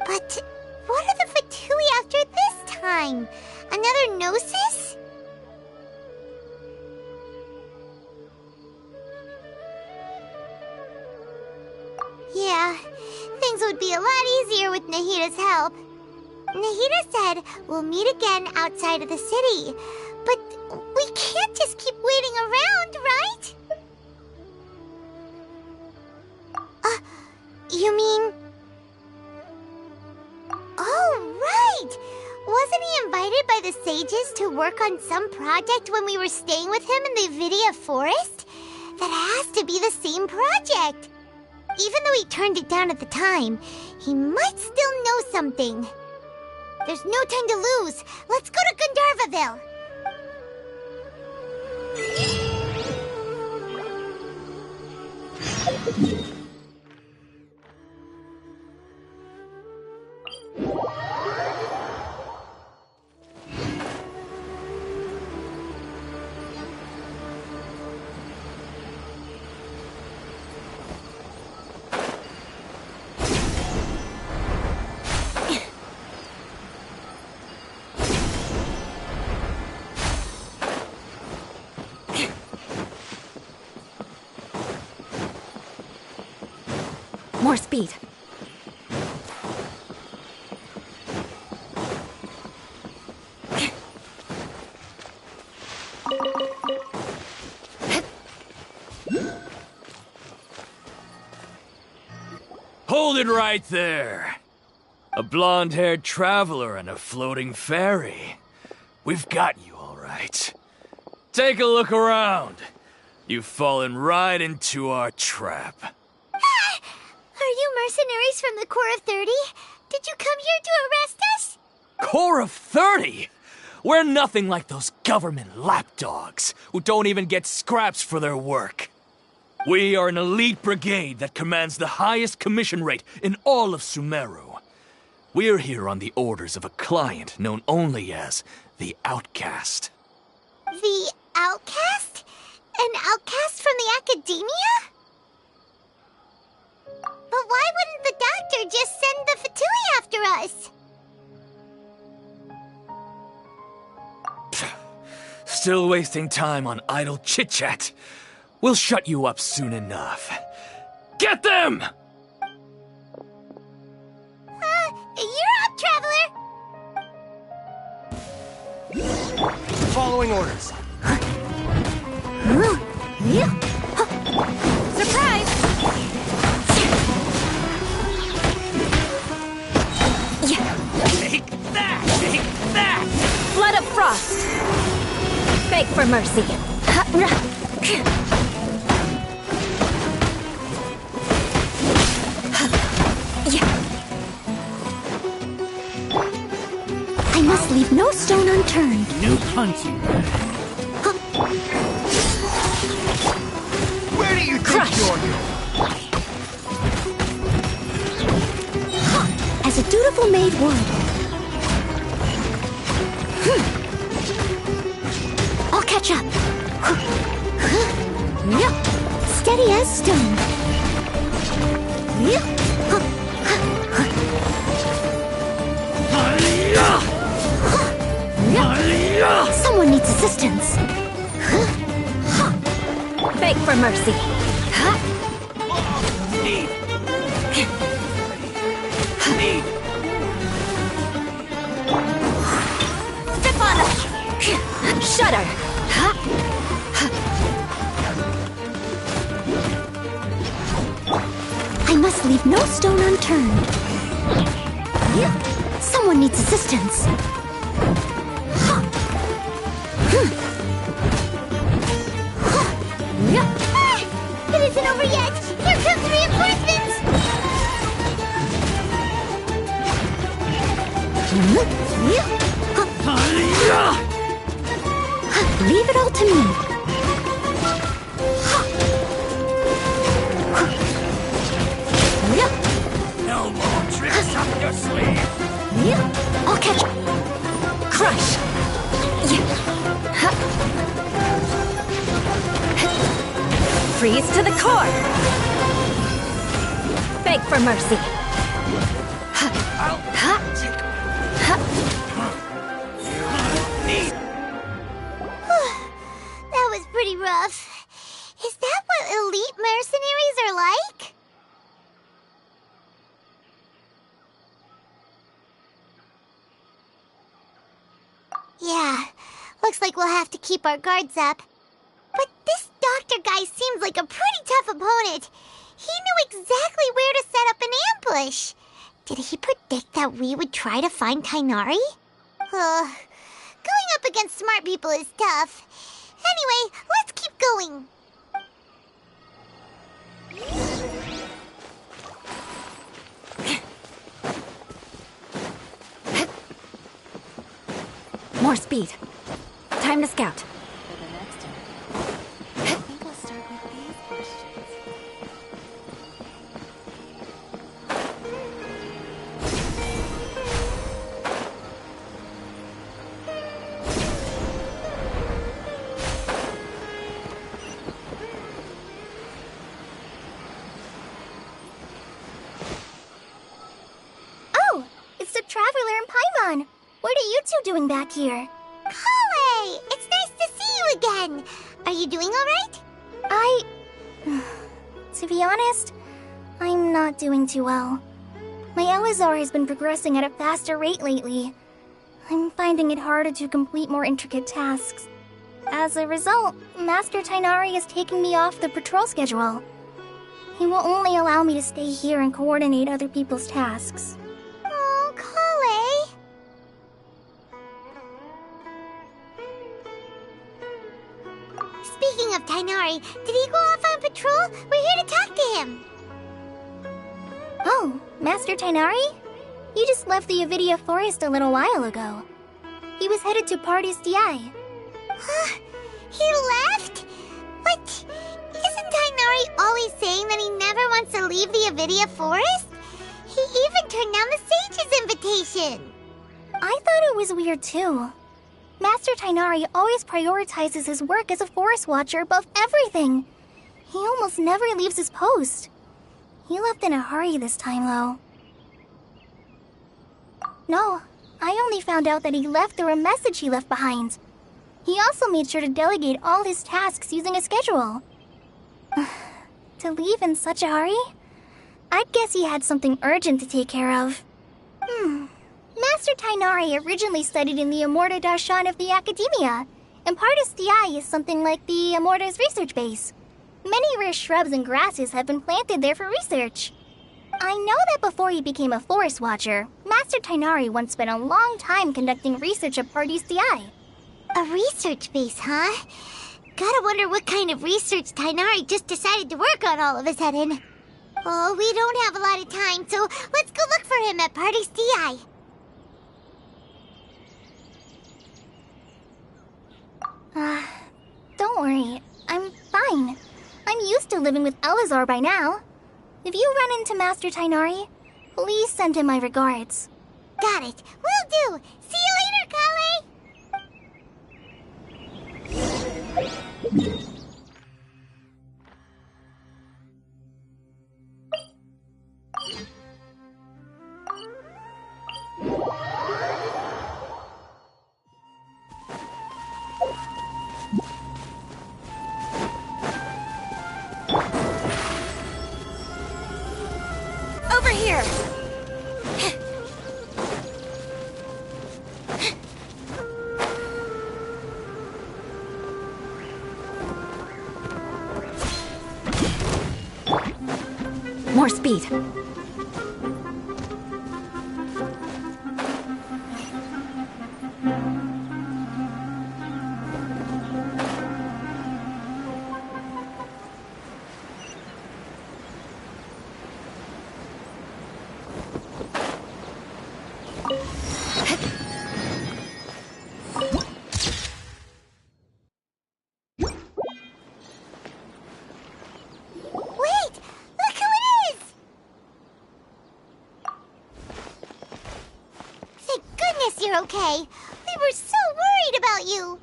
But what are the fatui after this time? Another gnosis? Yeah, things would be a lot easier with Nahida's help. Nahida said we'll meet again outside of the city. But we can't just keep waiting around, right? You mean... Oh, right! Wasn't he invited by the sages to work on some project when we were staying with him in the Vidia forest? That has to be the same project. Even though he turned it down at the time, he might still know something. There's no time to lose. Let's go to Gandharvaville. More speed. Hold it right there. A blonde-haired traveler and a floating fairy. We've got you all right. Take a look around. You've fallen right into our trap. Are you mercenaries from the Corps of 30? Did you come here to arrest us? Corps of 30? We're nothing like those government lapdogs who don't even get scraps for their work. We are an elite brigade that commands the highest commission rate in all of Sumeru. We're here on the orders of a client known only as the Outcast. The Outcast? An outcast from the academia? But why wouldn't the Doctor just send the fatui after us? Still wasting time on idle chit-chat. We'll shut you up soon enough. Get them! Following orders. Surprise! Take that! Take that! Blood of Frost! Beg for mercy. I must leave no stone unturned. New punching bag. Where do you think you're going? As a dutiful maid would. I'll catch up. Steady as stone. Someone needs assistance. Beg for mercy. Step on it! Shudder! I must leave no stone unturned. Someone needs assistance. It isn't over yet! Here comes reinforcements! Leave it all to me. No more tricks up your sleeve! I'll catch. Crush! Freeze to the core! Beg for mercy. That was pretty rough. Is that what elite mercenaries are like? Yeah, looks like we'll have to keep our guards up. But this doctor guy seems like a pretty tough opponent. He knew exactly where to set up an ambush. Did he predict that we would try to find Tainari? Going up against smart people is tough. Anyway, let's keep going. More speed. Time to scout. Oh, it's the Traveler and Paimon. What are you two doing back here? Kale! It's nice to see you again. Are you doing all right? To be honest, I'm not doing too well. My Elazar has been progressing at a faster rate lately. I'm finding it harder to complete more intricate tasks. As a result, Master Tainari is taking me off the patrol schedule. He will only allow me to stay here and coordinate other people's tasks. Oh, Kale. Speaking of Tainari, did he go off on patrol? We're here to talk to him. Oh, Master Tainari? He just left the Avidia Forest a little while ago. He was headed to Party's DI. He left? But isn't Tainari always saying that he never wants to leave the Avidia Forest? He even turned down the Sage's invitation. I thought it was weird too. Master Tainari always prioritizes his work as a forest watcher above everything. He almost never leaves his post. He left in a hurry this time, though. No, I only found out that he left through a message he left behind. He also made sure to delegate all his tasks using a schedule. To leave in such a hurry? I'd guess he had something urgent to take care of. Master Tainari originally studied in the Amorta Darshan of the Academia, and Pardis Di is something like the Amorta's research base. Many rare shrubs and grasses have been planted there for research. I know that before he became a forest watcher, Master Tainari once spent a long time conducting research at Pardis Di. A research base, huh? Gotta wonder what kind of research Tainari just decided to work on all of a sudden. Oh, we don't have a lot of time, so let's go look for him at Pardis Di. Don't worry. I'm fine. I'm used to living with Elazar by now. If you run into Master Tainari, please send him my regards. Got it. Will do. See you later, Kale. Over here! More speed. You're okay. We were so worried about you.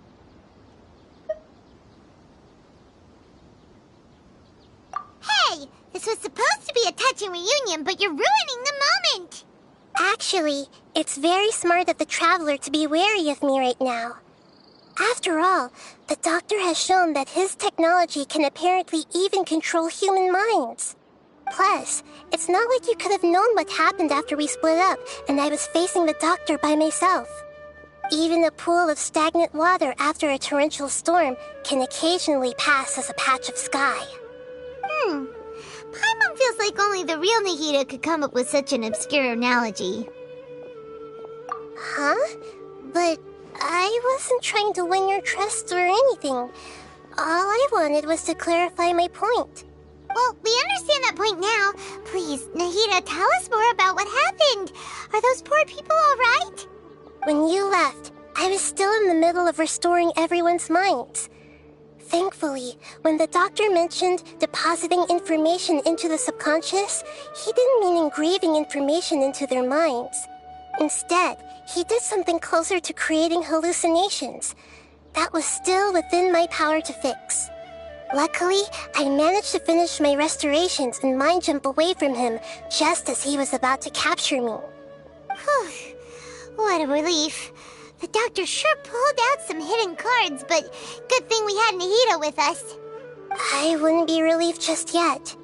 Hey, this was supposed to be a touching reunion, but you're ruining the moment. Actually, it's very smart of the Traveler to be wary of me right now. After all, the Doctor has shown that his technology can apparently even control human minds. Plus, it's not like you could have known what happened after we split up and I was facing the Doctor by myself. Even a pool of stagnant water after a torrential storm can occasionally pass as a patch of sky. Paimon feels like only the real Nahida could come up with such an obscure analogy. Huh? But I wasn't trying to win your trust or anything. All I wanted was to clarify my point. Well, we understand that point now. Please, Nahida, tell us more about what happened. Are those poor people all right? When you left, I was still in the middle of restoring everyone's minds. Thankfully, when the Doctor mentioned depositing information into the subconscious, he didn't mean engraving information into their minds. Instead, he did something closer to creating hallucinations. That was still within my power to fix. Luckily, I managed to finish my restorations and mind jump away from him just as he was about to capture me. Whew. What a relief. The Doctor sure pulled out some hidden cards, but good thing we had Nahida with us. I wouldn't be relieved just yet.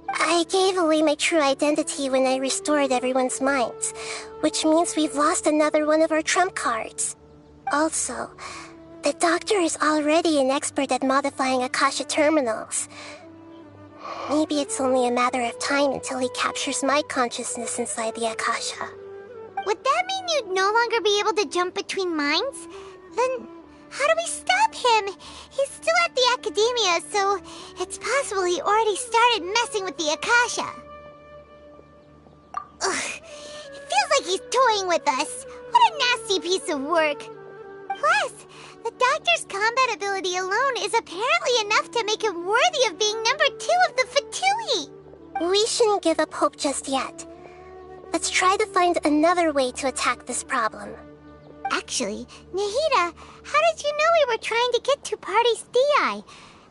I gave away my true identity when I restored everyone's minds, which means we've lost another one of our trump cards. Also, the Doctor is already an expert at modifying Akasha terminals. Maybe it's only a matter of time until he captures my consciousness inside the Akasha. Would that mean you'd no longer be able to jump between minds? Then how do we stop him? He's still at the Academia, so it's possible he already started messing with the Akasha. Ugh, it feels like he's toying with us. What a nasty piece of work. Plus, the Doctor's combat ability alone is apparently enough to make him worthy of being number 2 of the Fatui. We shouldn't give up hope just yet. Let's try to find another way to attack this problem. Actually, Nahida, how did you know we were trying to get to Pardis Di?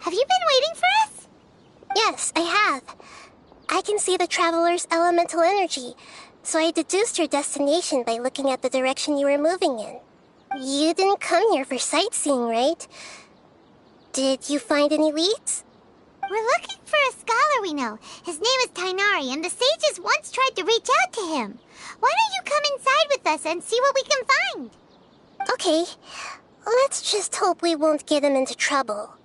Have you been waiting for us? Yes, I have. I can see the Traveler's elemental energy, so I deduced your destination by looking at the direction you were moving in. You didn't come here for sightseeing, right? Did you find any leads? We're looking for a scholar we know. His name is Tainari, and the sages once tried to reach out to him. Why don't you come inside with us and see what we can find? Okay, let's just hope we won't get him into trouble.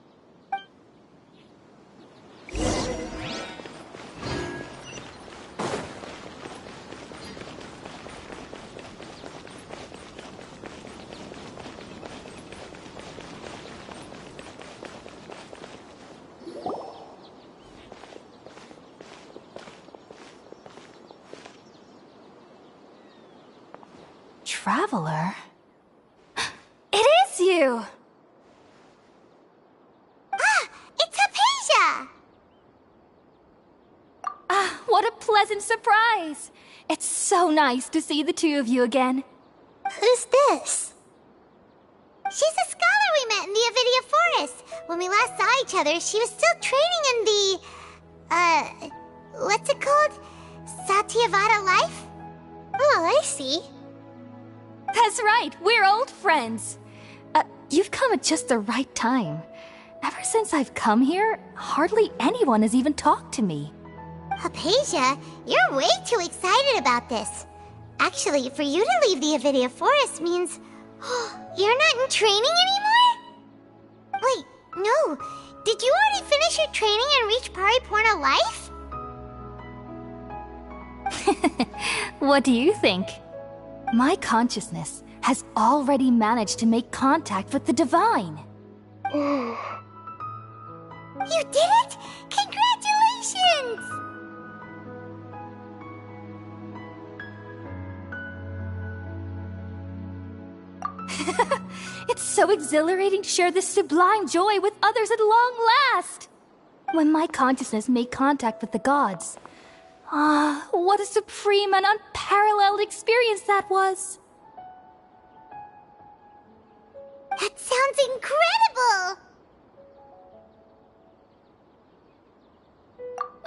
Traveler? It is you! Ah, it's Hypatia! Ah, what a pleasant surprise! It's so nice to see the two of you again. Who's this? She's a scholar we met in the Avidia Forest. When we last saw each other, she was still training in the... what's it called? Satyavada life? Oh, I see. That's right, we're old friends. You've come at just the right time. Ever since I've come here, hardly anyone has even talked to me. Hypatia, you're way too excited about this. Actually, for you to leave the Avidia Forest means... you're not in training anymore? Wait, no. Did you already finish your training and reach Paripurna life? What do you think? My consciousness has already managed to make contact with the divine. You did it! Congratulations! It's so exhilarating to share this sublime joy with others at long last! When my consciousness made contact with the gods. Ah, what a supreme and unparalleled experience that was! That sounds incredible!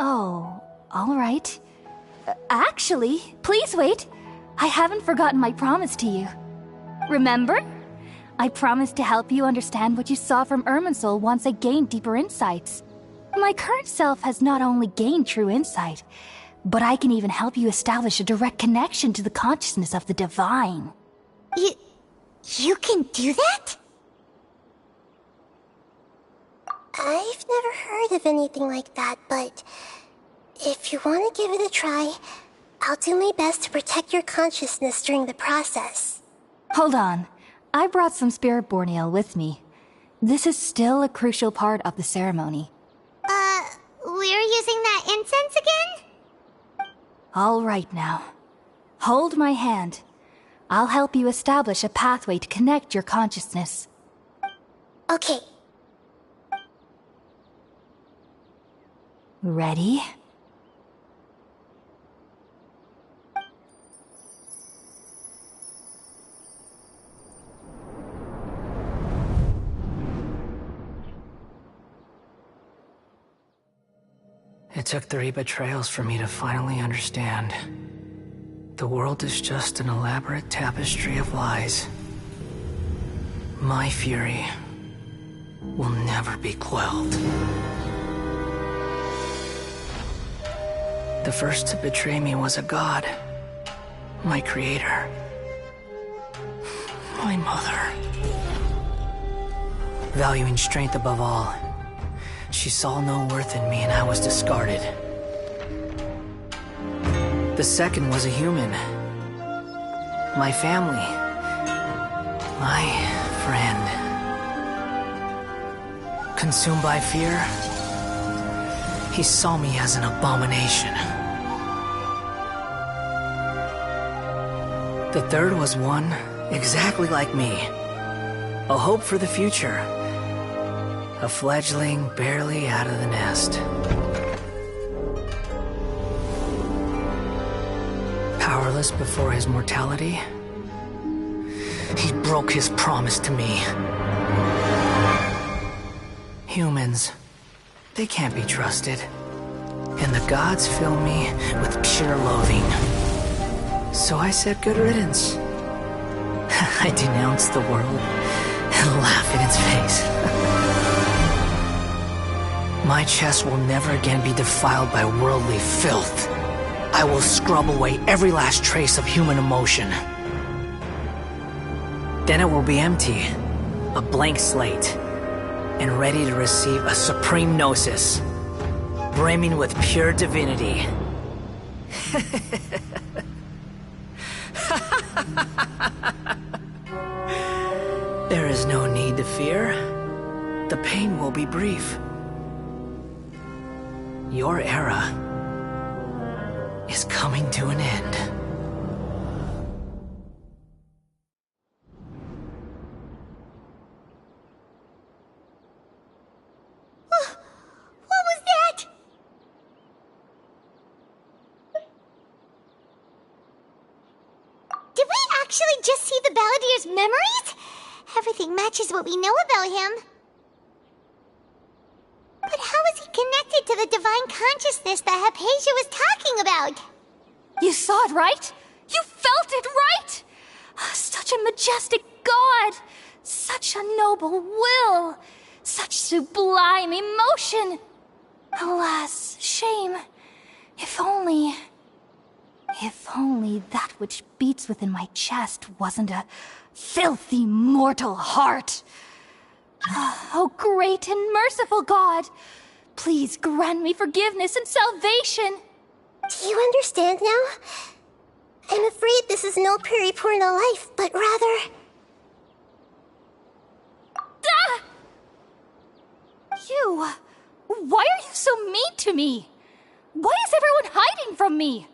Oh, all right. Actually, please wait. I haven't forgotten my promise to you. Remember? I promised to help you understand what you saw from Irminsul once I gained deeper insights. My current self has not only gained true insight, but I can even help you establish a direct connection to the consciousness of the divine. You can do that? I've never heard of anything like that, but if you want to give it a try, I'll do my best to protect your consciousness during the process. Hold on. I brought some spirit borneal with me. This is still a crucial part of the ceremony. We're using that incense again? All right now. Hold my hand. I'll help you establish a pathway to connect your consciousness. Okay. Ready? It took 3 betrayals for me to finally understand. The world is just an elaborate tapestry of lies. My fury will never be quelled. The first to betray me was a god. My creator. My mother. Valuing strength above all, she saw no worth in me and I was discarded. The second was a human. My family. My friend. Consumed by fear, he saw me as an abomination. The third was one exactly like me. A hope for the future. A fledgling barely out of the nest. Powerless before his mortality, he broke his promise to me. Humans, they can't be trusted. And the gods fill me with pure loathing. So I said good riddance. I denounce the world and laugh in its face. My chest will never again be defiled by worldly filth. I will scrub away every last trace of human emotion. Then it will be empty, a blank slate, and ready to receive a supreme gnosis, brimming with pure divinity. There is no need to fear. The pain will be brief. Your era is coming to an end. What was that? Did we actually just see the Balladier's memories? Everything matches what we know about him. But how is he connected to the divine consciousness that Hypatia was talking about? You saw it, right? You felt it, right? Such a majestic god! Such a noble will! Such sublime emotion! Alas, shame. If only that which beats within my chest wasn't a filthy mortal heart. Oh, great and merciful God! Please grant me forgiveness and salvation! Do you understand now? I'm afraid this is no periporno life, but rather... Ah! You... Why are you so mean to me? Why is everyone hiding from me?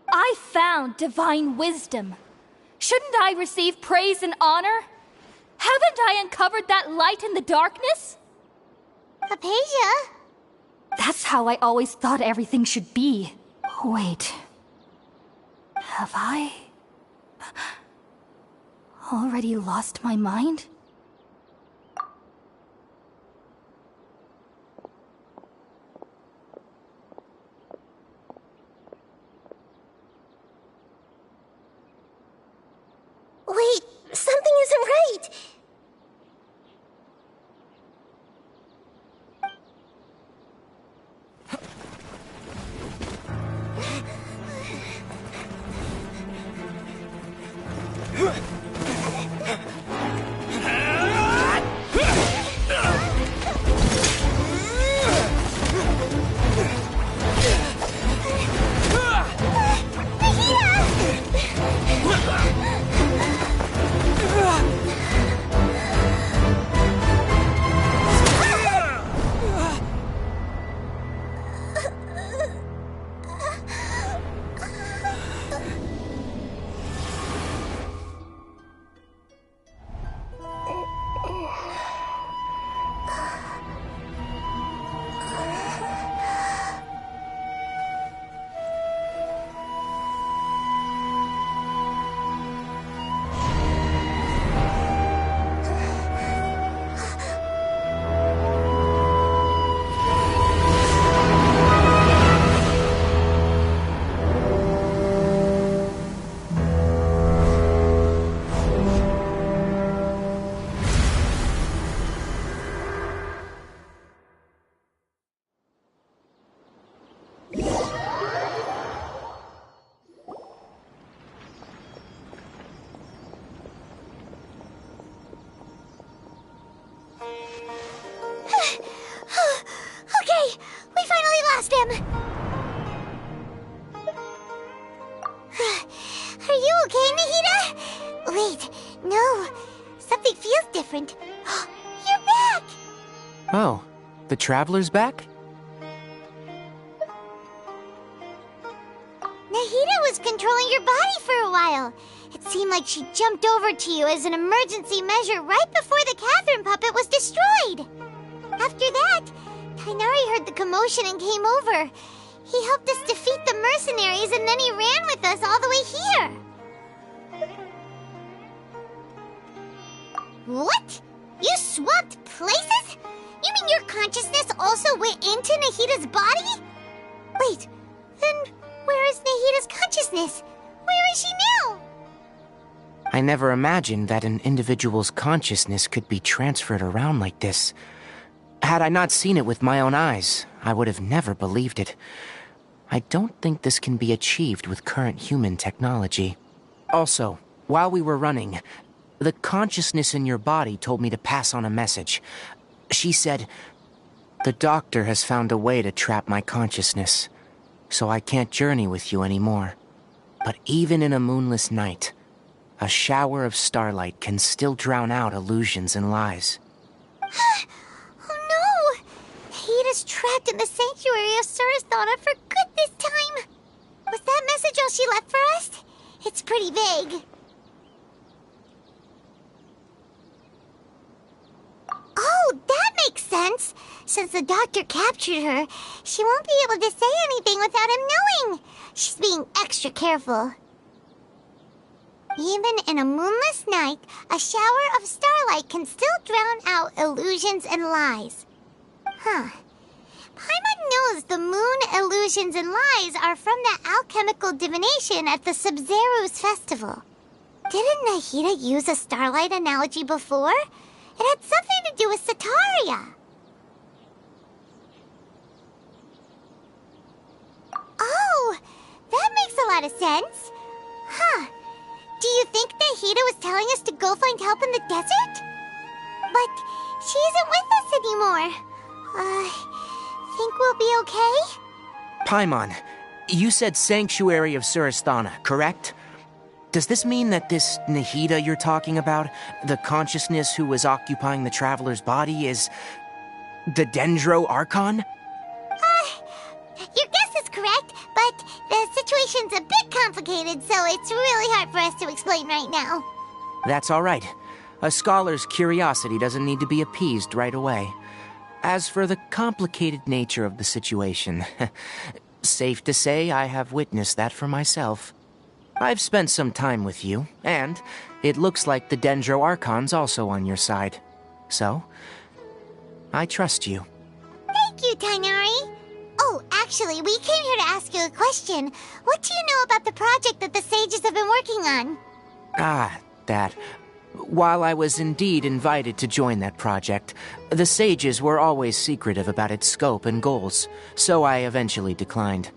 I found divine wisdom. Shouldn't I receive praise and honor? Haven't I uncovered that light in the darkness? Hypatia? That's how I always thought everything should be. Wait. Have I... already lost my mind? Wait, something isn't right. Oh, the Traveler's back? Nahida was controlling your body for a while. It seemed like she jumped over to you as an emergency measure right before the Catherine puppet was destroyed. After that, Kainari heard the commotion and came over. He helped us defeat the mercenaries and then he ran with us all the way here. What? You swapped places? You mean your consciousness also went into Nahida's body? Wait, then where is Nahida's consciousness? Where is she now? I never imagined that an individual's consciousness could be transferred around like this. Had I not seen it with my own eyes, I would have never believed it. I don't think this can be achieved with current human technology. Also, while we were running, the consciousness in your body told me to pass on a message. She said, "The doctor has found a way to trap my consciousness, so I can't journey with you anymore. But even in a moonless night, a shower of starlight can still drown out illusions and lies." Oh no! Hida's trapped in the sanctuary of Suristhana for good this time. Was that message all she left for us? It's pretty vague. Oh, that makes sense. Since the doctor captured her, she won't be able to say anything without him knowing. She's being extra careful. Even in a moonless night, a shower of starlight can still drown out illusions and lies. Huh. Paimon knows the moon illusions and lies are from the alchemical divination at the Sub-Zero's festival. Didn't Nahida use a starlight analogy before? It had something to do with Sataria. Oh, that makes a lot of sense. Huh. Do you think Nahida was telling us to go find help in the desert? But she isn't with us anymore. Think we'll be okay? Paimon, you said Sanctuary of Suristhana, correct? Does this mean that this Nahida you're talking about, the consciousness who was occupying the traveler's body, is the Dendro Archon? Your guess is correct, but the situation's a bit complicated, so it's really hard for us to explain right now. That's all right. A scholar's curiosity doesn't need to be appeased right away. As for the complicated nature of the situation, safe to say I have witnessed that for myself. I've spent some time with you, and it looks like the Dendro Archon's also on your side. So, I trust you. Thank you, Tainari. Oh, actually, we came here to ask you a question. What do you know about the project that the sages have been working on? That. While I was indeed invited to join that project, the sages were always secretive about its scope and goals, so I eventually declined.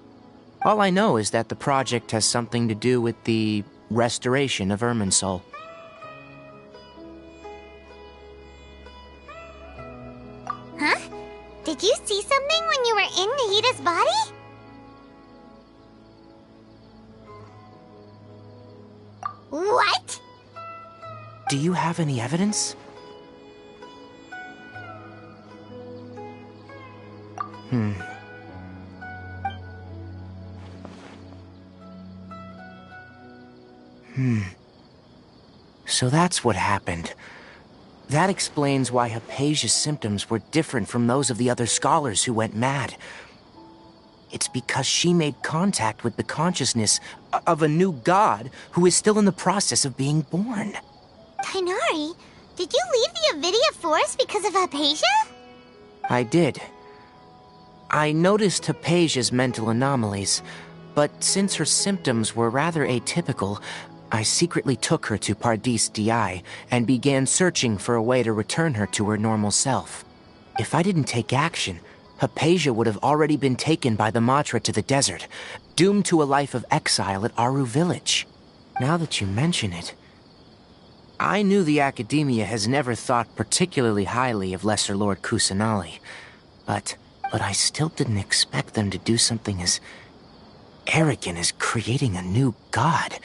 All I know is that the project has something to do with the restoration of Irminsul. Huh? Did you see something when you were in Nahida's body? What? Do you have any evidence? So that's what happened. That explains why Hypatia's symptoms were different from those of the other scholars who went mad. It's because she made contact with the consciousness of a new god who is still in the process of being born. Tainari, did you leave the Avidia Forest because of Hypatia? I did. I noticed Hypatia's mental anomalies, but since her symptoms were rather atypical, I secretly took her to Pardis Di and began searching for a way to return her to her normal self. If I didn't take action, Hypatia would have already been taken by the Matra to the desert, doomed to a life of exile at Aru Village. Now that you mention it, I knew the Academia has never thought particularly highly of Lesser Lord Kusanali, but I still didn't expect them to do something as arrogant as creating a new god.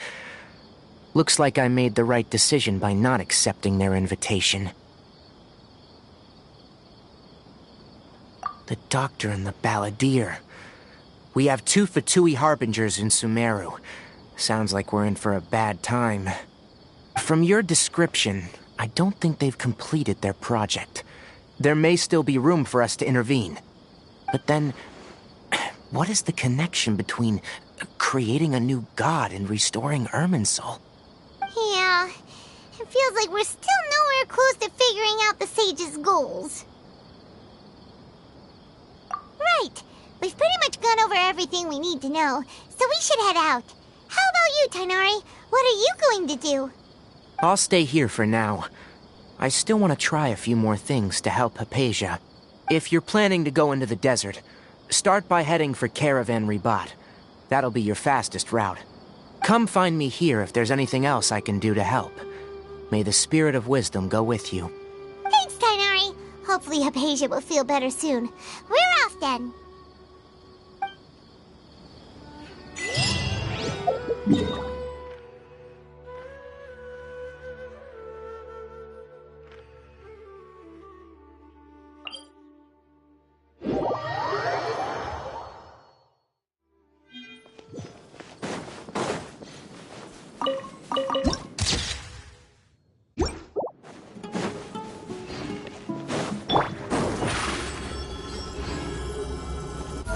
Looks like I made the right decision by not accepting their invitation. The doctor and the balladeer. We have 2 fatui harbingers in Sumeru. Sounds like we're in for a bad time. From your description, I don't think they've completed their project. There may still be room for us to intervene. But then, what is the connection between creating a new god and restoring Irminsul? Yeah, it feels like we're still nowhere close to figuring out the sage's goals. Right, we've pretty much gone over everything we need to know, so we should head out. How about you, Tainari? What are you going to do? I'll stay here for now. I still want to try a few more things to help Hypatia. If you're planning to go into the desert, start by heading for Caravan Ribat. That'll be your fastest route. Come find me here if there's anything else I can do to help. May the spirit of wisdom go with you. Thanks, Tighnari. Hopefully Hypatia will feel better soon. We're off then.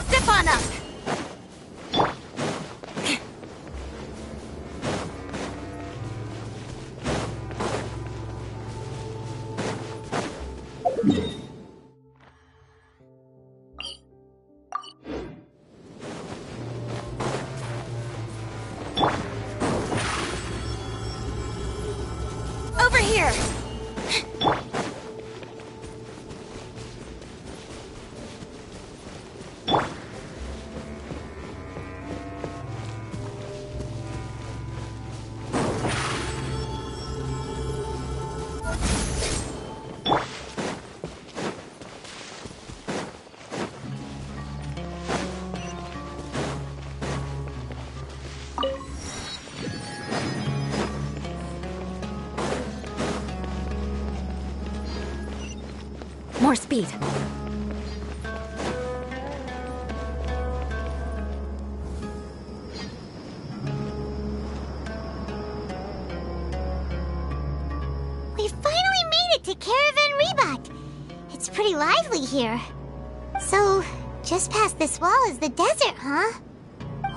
Step on up! Over here! More speed. We finally made it to Caravan Ribat. It's pretty lively here. So, just past this wall is the desert, huh?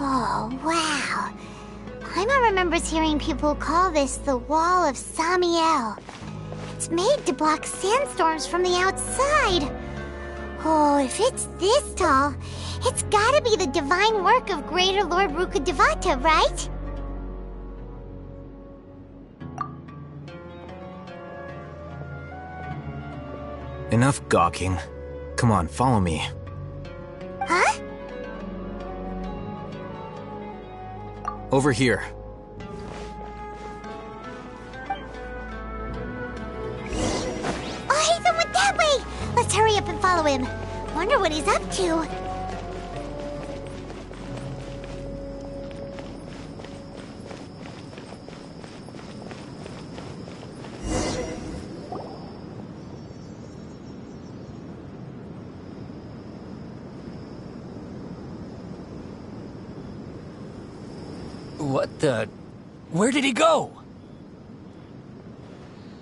Oh, wow. Paimon remembers hearing people call this the Wall of Samiel. It's made to block sandstorms from the outside. Oh, if it's this tall, it's gotta be the divine work of Greater Lord Rukkhadevata, right? Enough gawking. Come on, follow me. Huh? Over here. Oh, Haytham went that way! Let's hurry up and follow him. Wonder what he's up to. What the... Where did he go?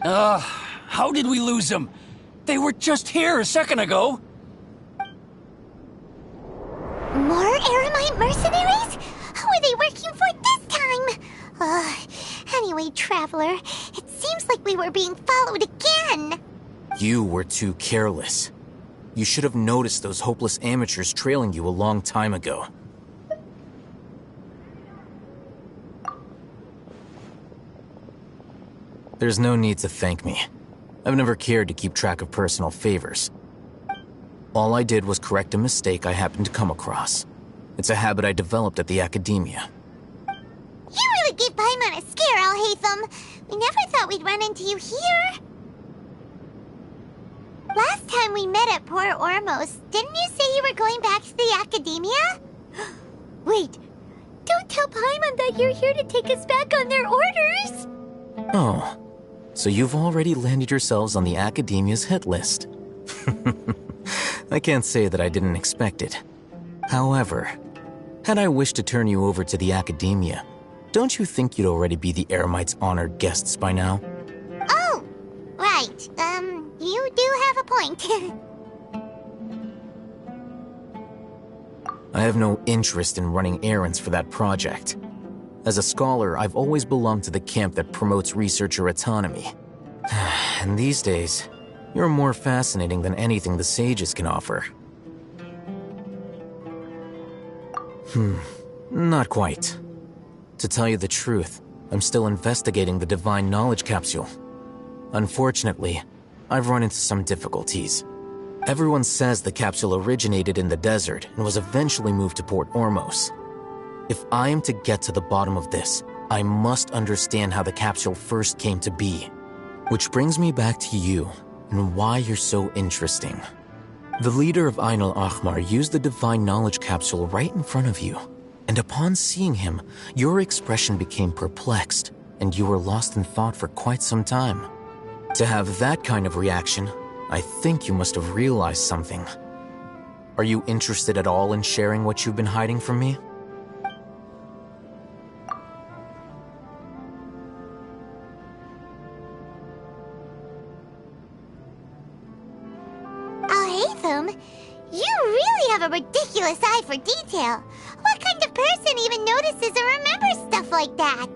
How did we lose him? They were just here a second ago. More Eremite mercenaries? Who are they working for this time? Anyway, Traveler, it seems like we were being followed again. You were too careless. You should have noticed those hopeless amateurs trailing you a long time ago. There's no need to thank me. I've never cared to keep track of personal favors. All I did was correct a mistake I happened to come across. It's a habit I developed at the Academia. You really gave Paimon a scare, Al-Haytham. We never thought we'd run into you here. Last time we met at Port Ormos, didn't you say you were going back to the Academia? Wait, don't tell Paimon that you're here to take us back on their orders! Oh, so you've already landed yourselves on the Academia's hit list. I can't say that I didn't expect it. However, had I wished to turn you over to the Academia, don't you think you'd already be the Eremites' honored guests by now? Oh, right. You do have a point. I have no interest in running errands for that project. As a scholar, I've always belonged to the camp that promotes researcher autonomy. And these days, you're more fascinating than anything the sages can offer. Not quite. To tell you the truth, I'm still investigating the Divine Knowledge Capsule. Unfortunately, I've run into some difficulties. Everyone says the capsule originated in the desert and was eventually moved to Port Ormos. If I am to get to the bottom of this, I must understand how the capsule first came to be. Which brings me back to you and why you're so interesting. The leader of Ain al-Ahmar used the Divine Knowledge capsule right in front of you, and upon seeing him, your expression became perplexed, and you were lost in thought for quite some time. To have that kind of reaction, I think you must have realized something. Are you interested at all in sharing what you've been hiding from me? Al-Haytham, you really have a ridiculous eye for detail. What kind of person even notices or remembers stuff like that?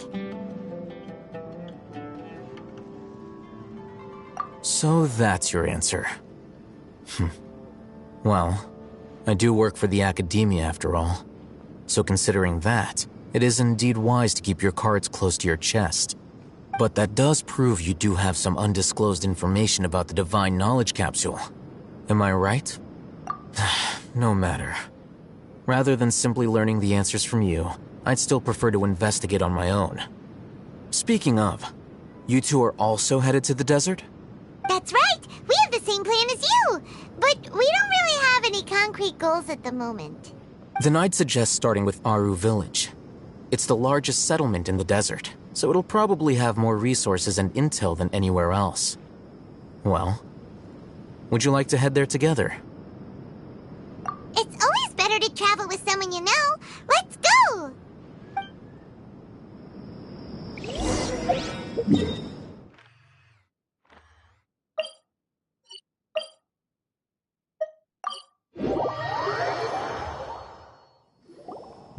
So that's your answer. Well, I do work for the academia after all. So considering that, it is indeed wise to keep your cards close to your chest. But that does prove you do have some undisclosed information about the Divine Knowledge capsule. Am I right? No matter. Rather than simply learning the answers from you, I'd still prefer to investigate on my own. Speaking of, you two are also headed to the desert? That's right! We have the same plan as you! But we don't really have any concrete goals at the moment. Then I'd suggest starting with Aru Village. It's the largest settlement in the desert, so it'll probably have more resources and intel than anywhere else. Well, would you like to head there together? It's always better to travel with someone you know. Let's go!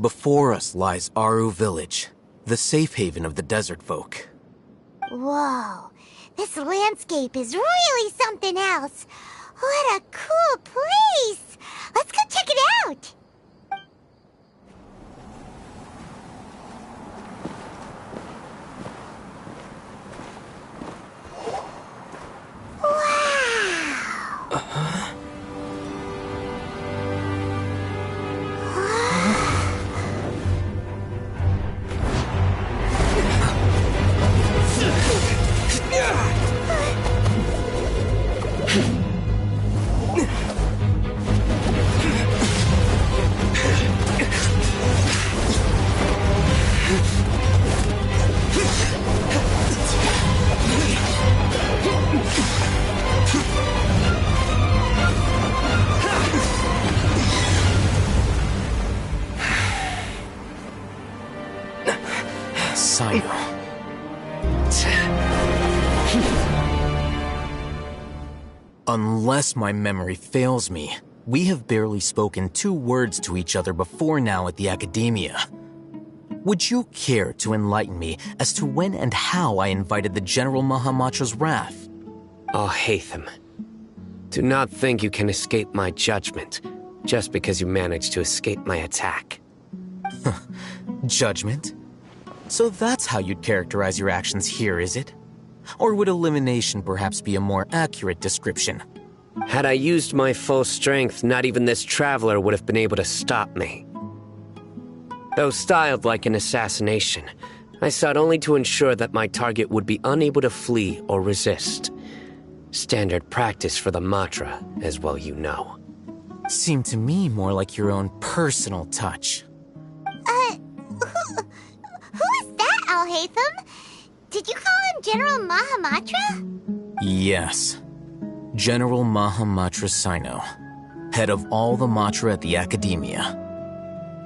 Before us lies Aru Village, the safe haven of the desert folk. Whoa, this landscape is really something else. What a cool place! Let's go check it out! Unless my memory fails me, we have barely spoken 2 words to each other before now at the academia. Would you care to enlighten me as to when and how I invited the General Mahamatra's wrath? Oh, Haytham. Do not think you can escape my judgment just because you managed to escape my attack. Judgment? So that's how you'd characterize your actions here, is it? Or would elimination perhaps be a more accurate description? Had I used my full strength, not even this traveler would have been able to stop me. Though styled like an assassination, I sought only to ensure that my target would be unable to flee or resist. Standard practice for the Matra, as well you know. Seemed to me more like your own personal touch. Who is that, Al-Haytham? Did you call him General Mahamatra? Yes. General Mahamatra Sino, head of all the Matra at the Academia.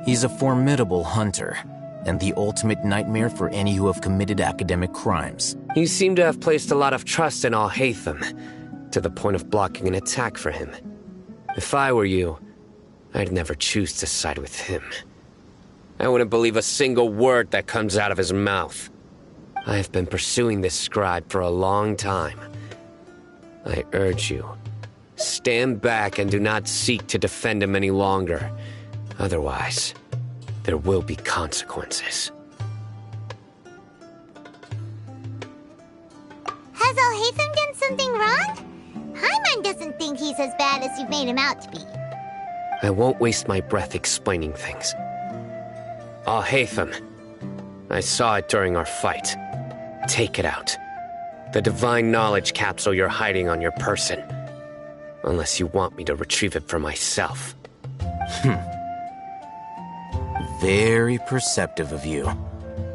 He's a formidable hunter, and the ultimate nightmare for any who have committed academic crimes. You seem to have placed a lot of trust in Al-Haytham, to the point of blocking an attack for him. If I were you, I'd never choose to side with him. I wouldn't believe a single word that comes out of his mouth. I have been pursuing this scribe for a long time. I urge you, stand back and do not seek to defend him any longer. Otherwise, there will be consequences. Has Al-Haytham done something wrong? Paimon doesn't think he's as bad as you've made him out to be. I won't waste my breath explaining things. Al-Haytham. I saw it during our fight. Take it out. The divine knowledge capsule you're hiding on your person. Unless you want me to retrieve it for myself. Very perceptive of you.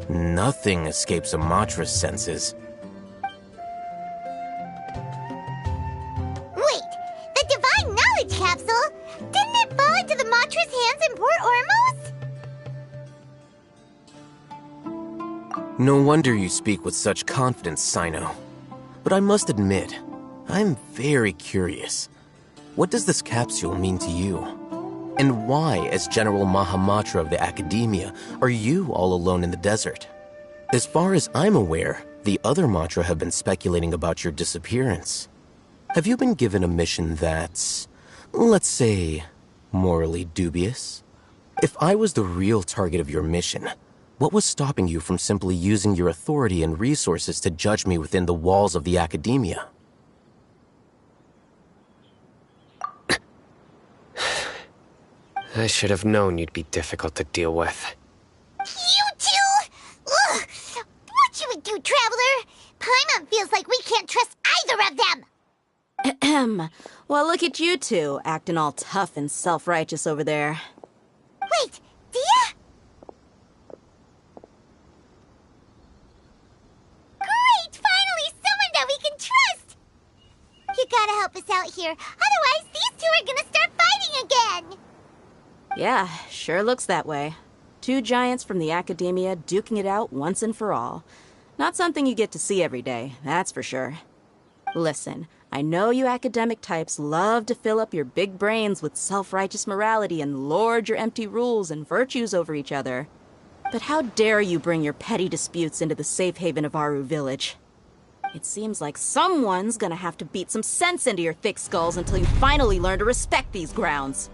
Nothing escapes Amatra's senses. Wait, the divine knowledge capsule? Didn't it fall into the Matra's hands in Port Ormos? No wonder you speak with such confidence, Sino. But I must admit, I'm very curious. What does this capsule mean to you? And why, as General Mahamatra of the Academia, are you all alone in the desert? As far as I'm aware, the other Matra have been speculating about your disappearance. Have you been given a mission that's, let's say, morally dubious? If I was the real target of your mission, what was stopping you from simply using your authority and resources to judge me within the walls of the Academia? I should have known you'd be difficult to deal with. You two? Ugh! What you would do, Traveler? Paimon feels like we can't trust either of them! Ahem. Well, look at you two, acting all tough and self-righteous over there. Wait, Dia? Great! Finally, someone that we can trust! You gotta help us out here, otherwise these two are gonna start fighting again! Yeah, sure looks that way. Two giants from the Academia duking it out once and for all. Not something you get to see every day, that's for sure. Listen, I know you academic types love to fill up your big brains with self-righteous morality and lord your empty rules and virtues over each other. But how dare you bring your petty disputes into the safe haven of Aru Village? It seems like someone's gonna have to beat some sense into your thick skulls until you finally learn to respect these grounds.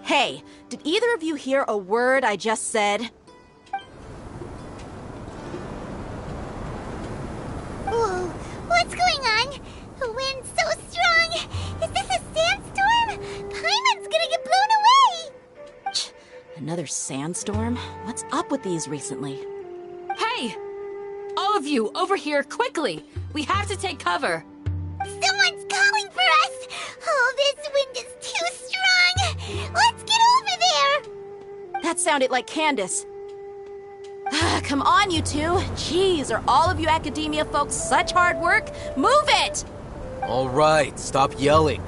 Hey, did either of you hear a word I just said? Whoa, what's going on? The wind's so strong! Is this a sandstorm? Paimon's gonna get blown away! Another sandstorm? What's up with these recently? Hey! All of you, over here, quickly! We have to take cover! Someone's calling for us! Oh, this wind is too strong! Let's get over there! That sounded like Candace. Come on, you two. Jeez, are all of you Academia folks such hard work? Move it! All right, stop yelling.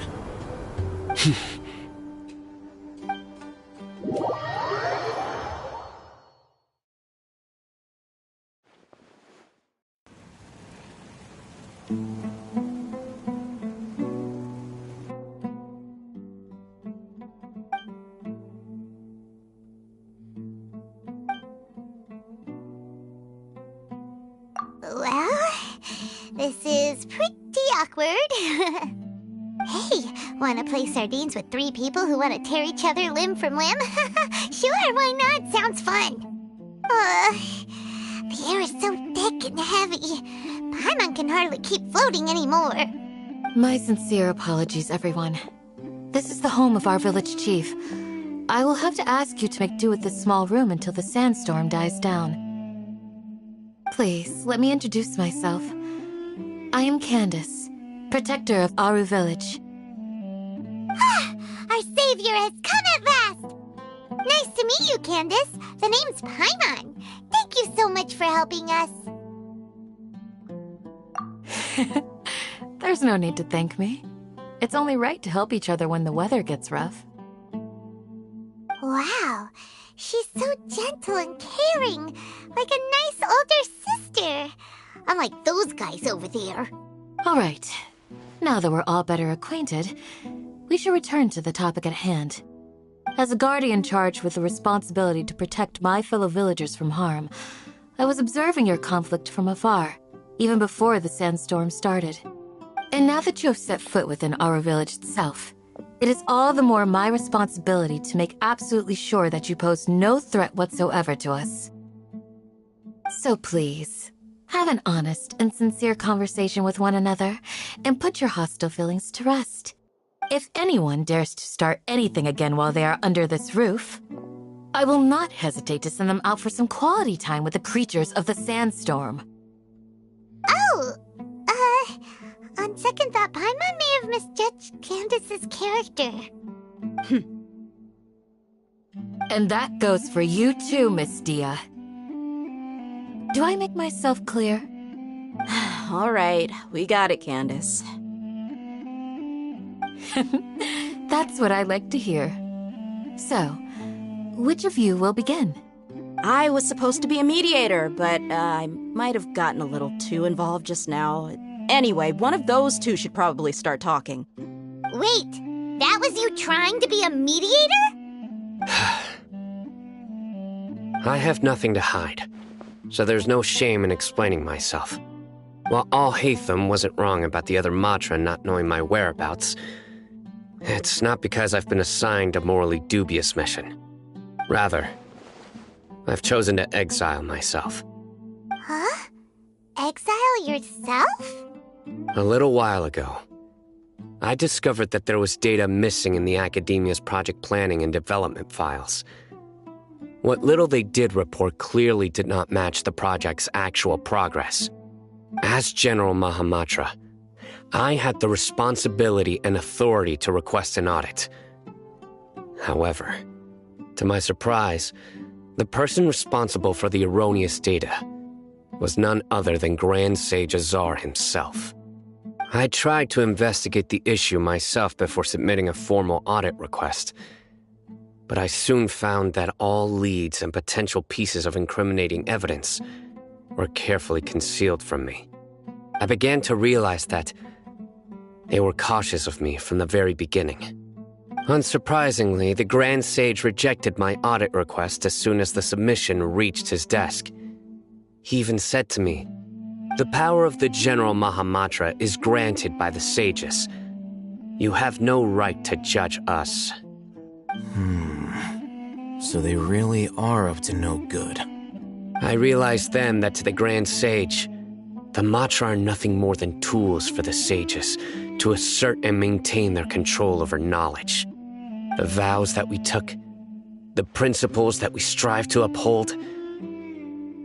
Well, this is pretty awkward. Hey, wanna play sardines with three people who want to tear each other limb from limb? Sure, why not? Sounds fun. The air is so thick and heavy. Paimon can hardly keep floating anymore. My sincere apologies, everyone. This is the home of our village chief. I will have to ask you to make do with this small room until the sandstorm dies down. Please, let me introduce myself. I am Candace, protector of Aru Village. Our savior has come at last! Nice to meet you, Candace. The name's Paimon. Thank you so much for helping us. There's no need to thank me. It's only right to help each other when the weather gets rough. Wow, she's so gentle and caring, like a nice older sister. Unlike those guys over there. All right. Now that we're all better acquainted, we should return to the topic at hand. As a guardian charged with the responsibility to protect my fellow villagers from harm, I was observing your conflict from afar, even before the sandstorm started. And now that you have set foot within our village itself, It is all the more my responsibility to make absolutely sure that you pose no threat whatsoever to us. So please, have an honest and sincere conversation with one another, and put your hostile feelings to rest. If anyone dares to start anything again while they are under this roof, I will not hesitate to send them out for some quality time with the creatures of the sandstorm. Oh, on second thought, Paimon may have misjudged Candace's character. And that goes for you too, Miss Dia. Do I make myself clear? All right, we got it, Candace. That's what I like to hear. So, which of you will begin? I was supposed to be a mediator, but I might have gotten a little too involved just now. Anyway, one of those two should probably start talking. Wait, that was you trying to be a mediator? I have nothing to hide, so there's no shame in explaining myself. While Alhaitham wasn't wrong about the other Matra not knowing my whereabouts, it's not because I've been assigned a morally dubious mission. Rather, I've chosen to exile myself. Huh? Exile yourself? A little while ago, I discovered that there was data missing in the Academia's project planning and development files. What little they did report clearly did not match the project's actual progress. As General Mahamatra, I had the responsibility and authority to request an audit. However, to my surprise, the person responsible for the erroneous data was none other than Grand Sage Azar himself. I tried to investigate the issue myself before submitting a formal audit request, but I soon found that all leads and potential pieces of incriminating evidence were carefully concealed from me. I began to realize that they were cautious of me from the very beginning. Unsurprisingly, the Grand Sage rejected my audit request as soon as the submission reached his desk. He even said to me, "The power of the General Mahamatra is granted by the sages. You have no right to judge us." So they really are up to no good. I realized then that to the Grand Sage, the Matra are nothing more than tools for the sages to assert and maintain their control over knowledge. The vows that we took, the principles that we strive to uphold,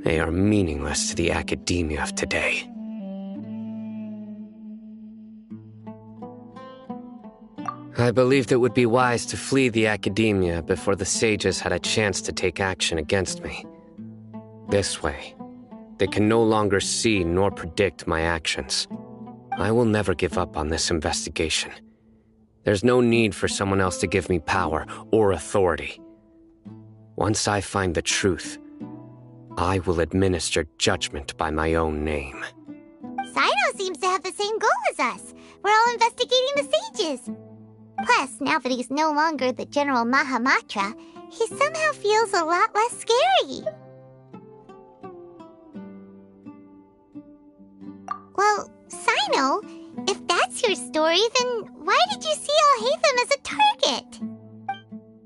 they are meaningless to the academia of today. I believed it would be wise to flee the academia before the sages had a chance to take action against me. This way, they can no longer see nor predict my actions. I will never give up on this investigation. There's no need for someone else to give me power or authority. Once I find the truth, I will administer judgment by my own name. Sino seems to have the same goal as us. We're all investigating the sages. Plus, now that he's no longer the General Mahamatra, he somehow feels a lot less scary. Well, Sino, if that's your story, then why did you see Alhaitham as a target?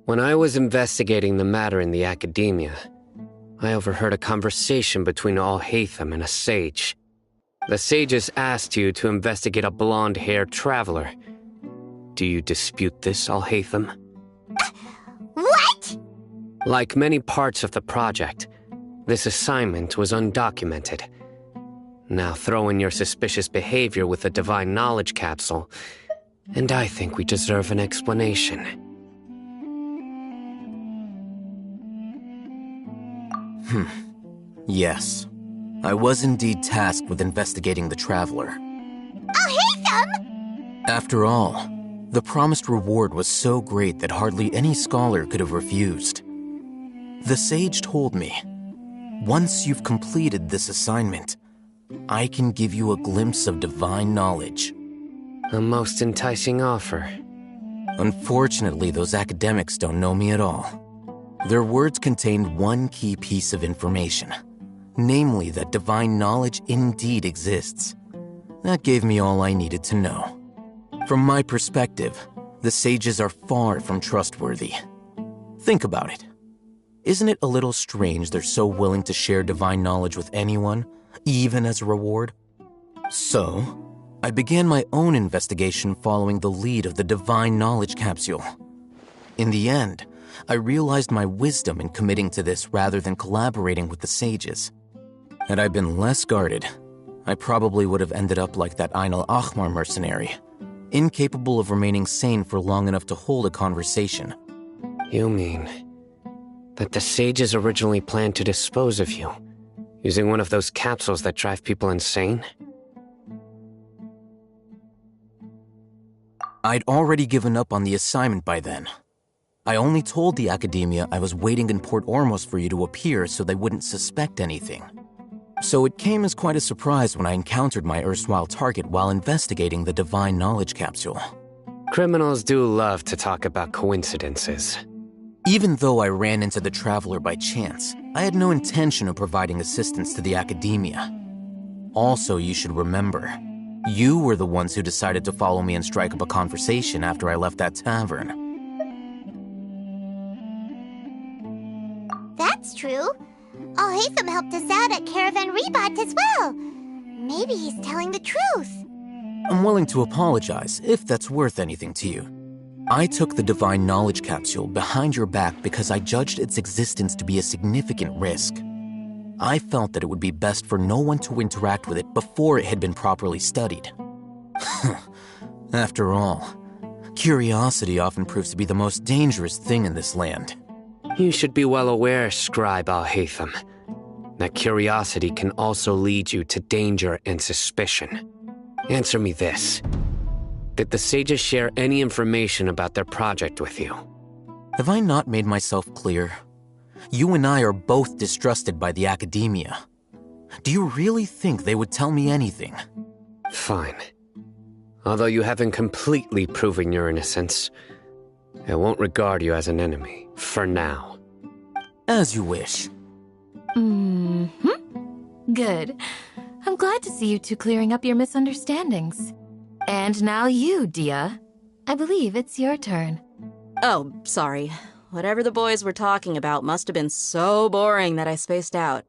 When I was investigating the matter in the academia, I overheard a conversation between Alhaitham and a sage. The sages asked you to investigate a blonde-haired traveler. Do you dispute this, Alhaitham? What? Like many parts of the project, this assignment was undocumented. Now throw in your suspicious behavior with the Divine Knowledge Capsule, and I think we deserve an explanation. Yes. I was indeed tasked with investigating the traveler. Alhaitham! After all, the promised reward was so great that hardly any scholar could have refused. The sage told me, once you've completed this assignment, I can give you a glimpse of divine knowledge. A most enticing offer. Unfortunately, those academics don't know me at all. Their words contained one key piece of information, namely that divine knowledge indeed exists. That gave me all I needed to know. From my perspective, The sages are far from trustworthy. Think about it. Isn't it a little strange they're so willing to share divine knowledge with anyone, even as a reward? So, I began my own investigation following the lead of the divine knowledge capsule. In the end, I realized my wisdom in committing to this rather than collaborating with the sages. Had I been less guarded, I probably would have ended up like that Ain al-Ahmar mercenary, incapable of remaining sane for long enough to hold a conversation. You mean that the sages originally planned to dispose of you, using one of those capsules that drive people insane? I'd already given up on the assignment by then. I only told the Academia I was waiting in Port Ormos for you to appear so they wouldn't suspect anything. So it came as quite a surprise when I encountered my erstwhile target while investigating the divine knowledge capsule. Criminals do love to talk about coincidences. Even though I ran into the Traveler by chance, I had no intention of providing assistance to the Academia. Also, you should remember, you were the ones who decided to follow me and strike up a conversation after I left that tavern. That's true. Al-Haytham helped us out at Caravan Rebat as well. Maybe he's telling the truth. I'm willing to apologize if that's worth anything to you. I took the divine knowledge capsule behind your back because I judged its existence to be a significant risk. I felt that it would be best for no one to interact with it before it had been properly studied. After all, curiosity often proves to be the most dangerous thing in this land. You should be well aware, Scribe Al-Haytham, that curiosity can also lead you to danger and suspicion. Answer me this. Did the sages share any information about their project with you? Have I not made myself clear? You and I are both distrusted by the Academia. Do you really think they would tell me anything? Fine. Although you haven't completely proven your innocence, I won't regard you as an enemy, for now. As you wish. Good. I'm glad to see you two clearing up your misunderstandings. And now you, Dia. I believe it's your turn. Oh, sorry. Whatever the boys were talking about must have been so boring that I spaced out.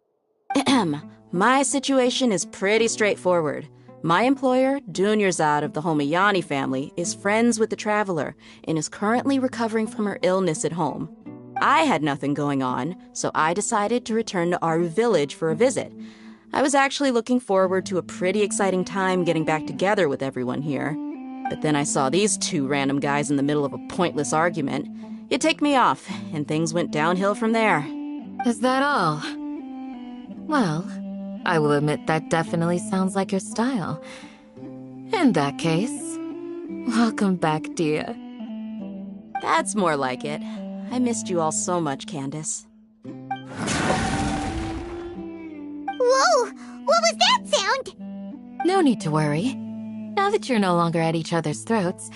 My situation is pretty straightforward. My employer, Dunyarzad of the Homayani family, is friends with the Traveler and is currently recovering from her illness at home. I had nothing going on, so I decided to return to Aru village for a visit. I was actually looking forward to a pretty exciting time getting back together with everyone here. But then I saw these two random guys in the middle of a pointless argument. It ticked me off, and things went downhill from there. Is that all? Well, I will admit that definitely sounds like your style. In that case, welcome back, Dia. That's more like it. I missed you all so much, Candace. Whoa! What was that sound? No need to worry. Now that you're no longer at each other's throats,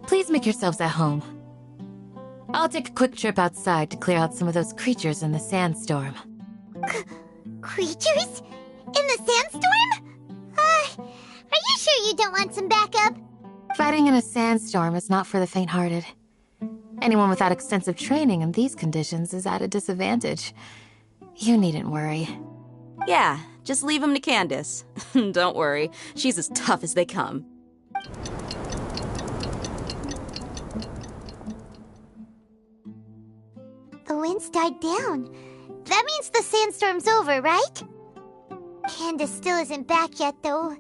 please make yourselves at home. I'll take a quick trip outside to clear out some of those creatures in the sandstorm. Creatures? In the sandstorm? Are you sure you don't want some backup? Fighting in a sandstorm is not for the faint-hearted. Anyone without extensive training in these conditions is at a disadvantage. You needn't worry. Yeah, just leave him to Candace. Don't worry, she's as tough as they come. The wind's died down. That means the sandstorm's over, right? Candace still isn't back yet, though.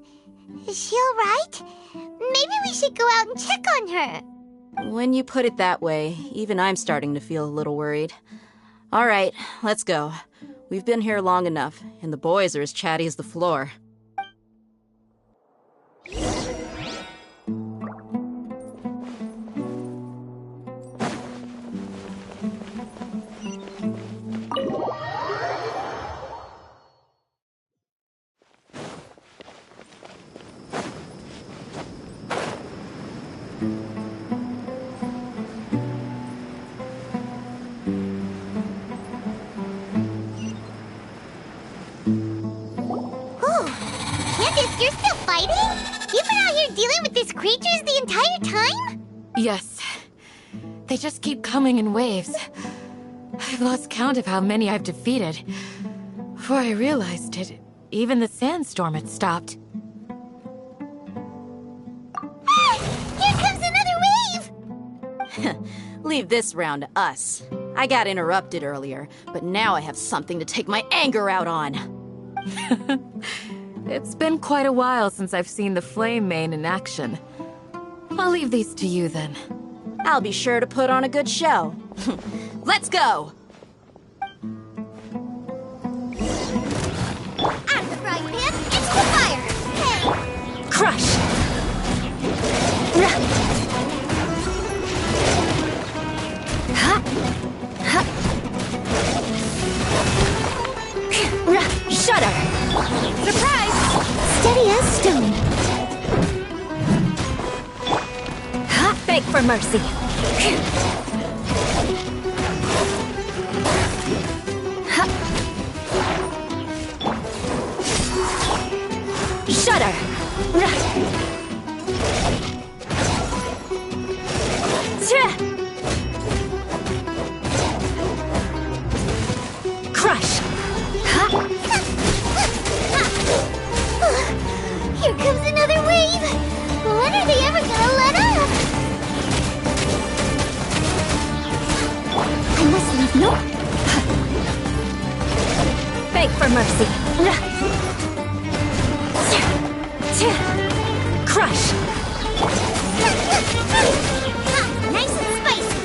Is she alright? Maybe we should go out and check on her. When you put it that way, even I'm starting to feel a little worried. All right, let's go. We've been here long enough, and the boys are as chatty as the floor. You're still fighting? You've been out here dealing with these creatures the entire time? Yes. They just keep coming in waves. I've lost count of how many I've defeated. Before I realized it, even the sandstorm had stopped. Here comes another wave! Leave this round to us. I got interrupted earlier, but now I have something to take my anger out on. It's been quite a while since I've seen the Flame Mane in action. I'll leave these to you then. I'll be sure to put on a good show. Let's go! Out of the frying pan, into the fire! Hey! Crush! Shudder! Surprise! Steady as stone. Beg for mercy. Shudder! Crush! Here comes another wave! When are they ever gonna let up? I must leave no... Beg for mercy. Crush! Nice and spicy!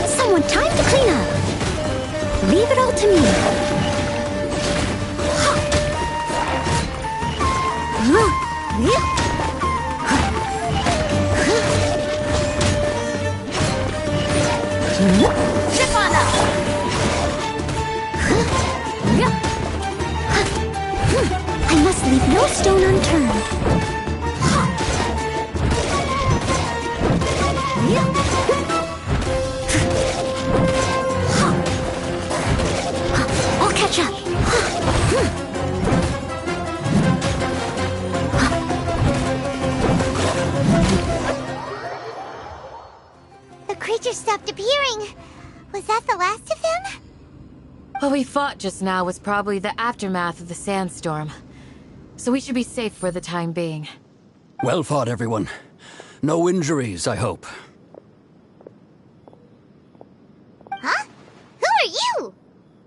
Someone time to clean up. Leave it all to me. Zip on up! I must leave no stone unturned. I'll catch up. The creature stopped appearing. Was that the last of them? What we fought just now was probably the aftermath of the sandstorm. So we should be safe for the time being. Well fought, everyone. No injuries, I hope. Huh? Who are you?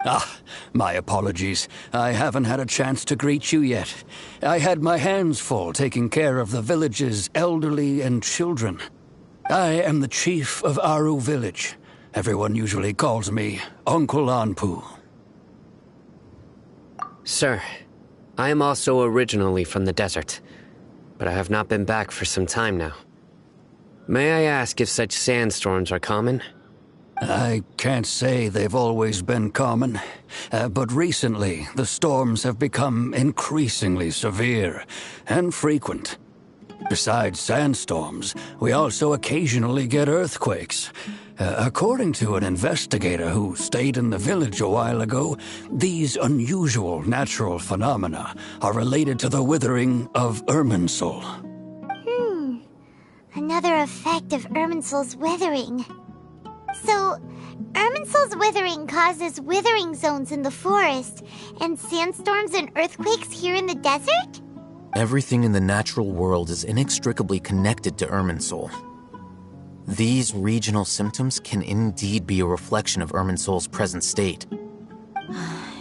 Ah, my apologies. I haven't had a chance to greet you yet. I had my hands full taking care of the village's elderly and children. I am the chief of Aru village. Everyone usually calls me Uncle Anpu. Sir, I am also originally from the desert, but I have not been back for some time now. May I ask if such sandstorms are common? I can't say they've always been common, but recently the storms have become increasingly severe and frequent. Besides sandstorms, we also occasionally get earthquakes. According to an investigator who stayed in the village a while ago, these unusual natural phenomena are related to the withering of Irminsul. Another effect of Irminsul's withering. So, Irminsul's withering causes withering zones in the forest, and sandstorms and earthquakes here in the desert? Everything in the natural world is inextricably connected to Irminsul. These regional symptoms can indeed be a reflection of Irminsul's present state.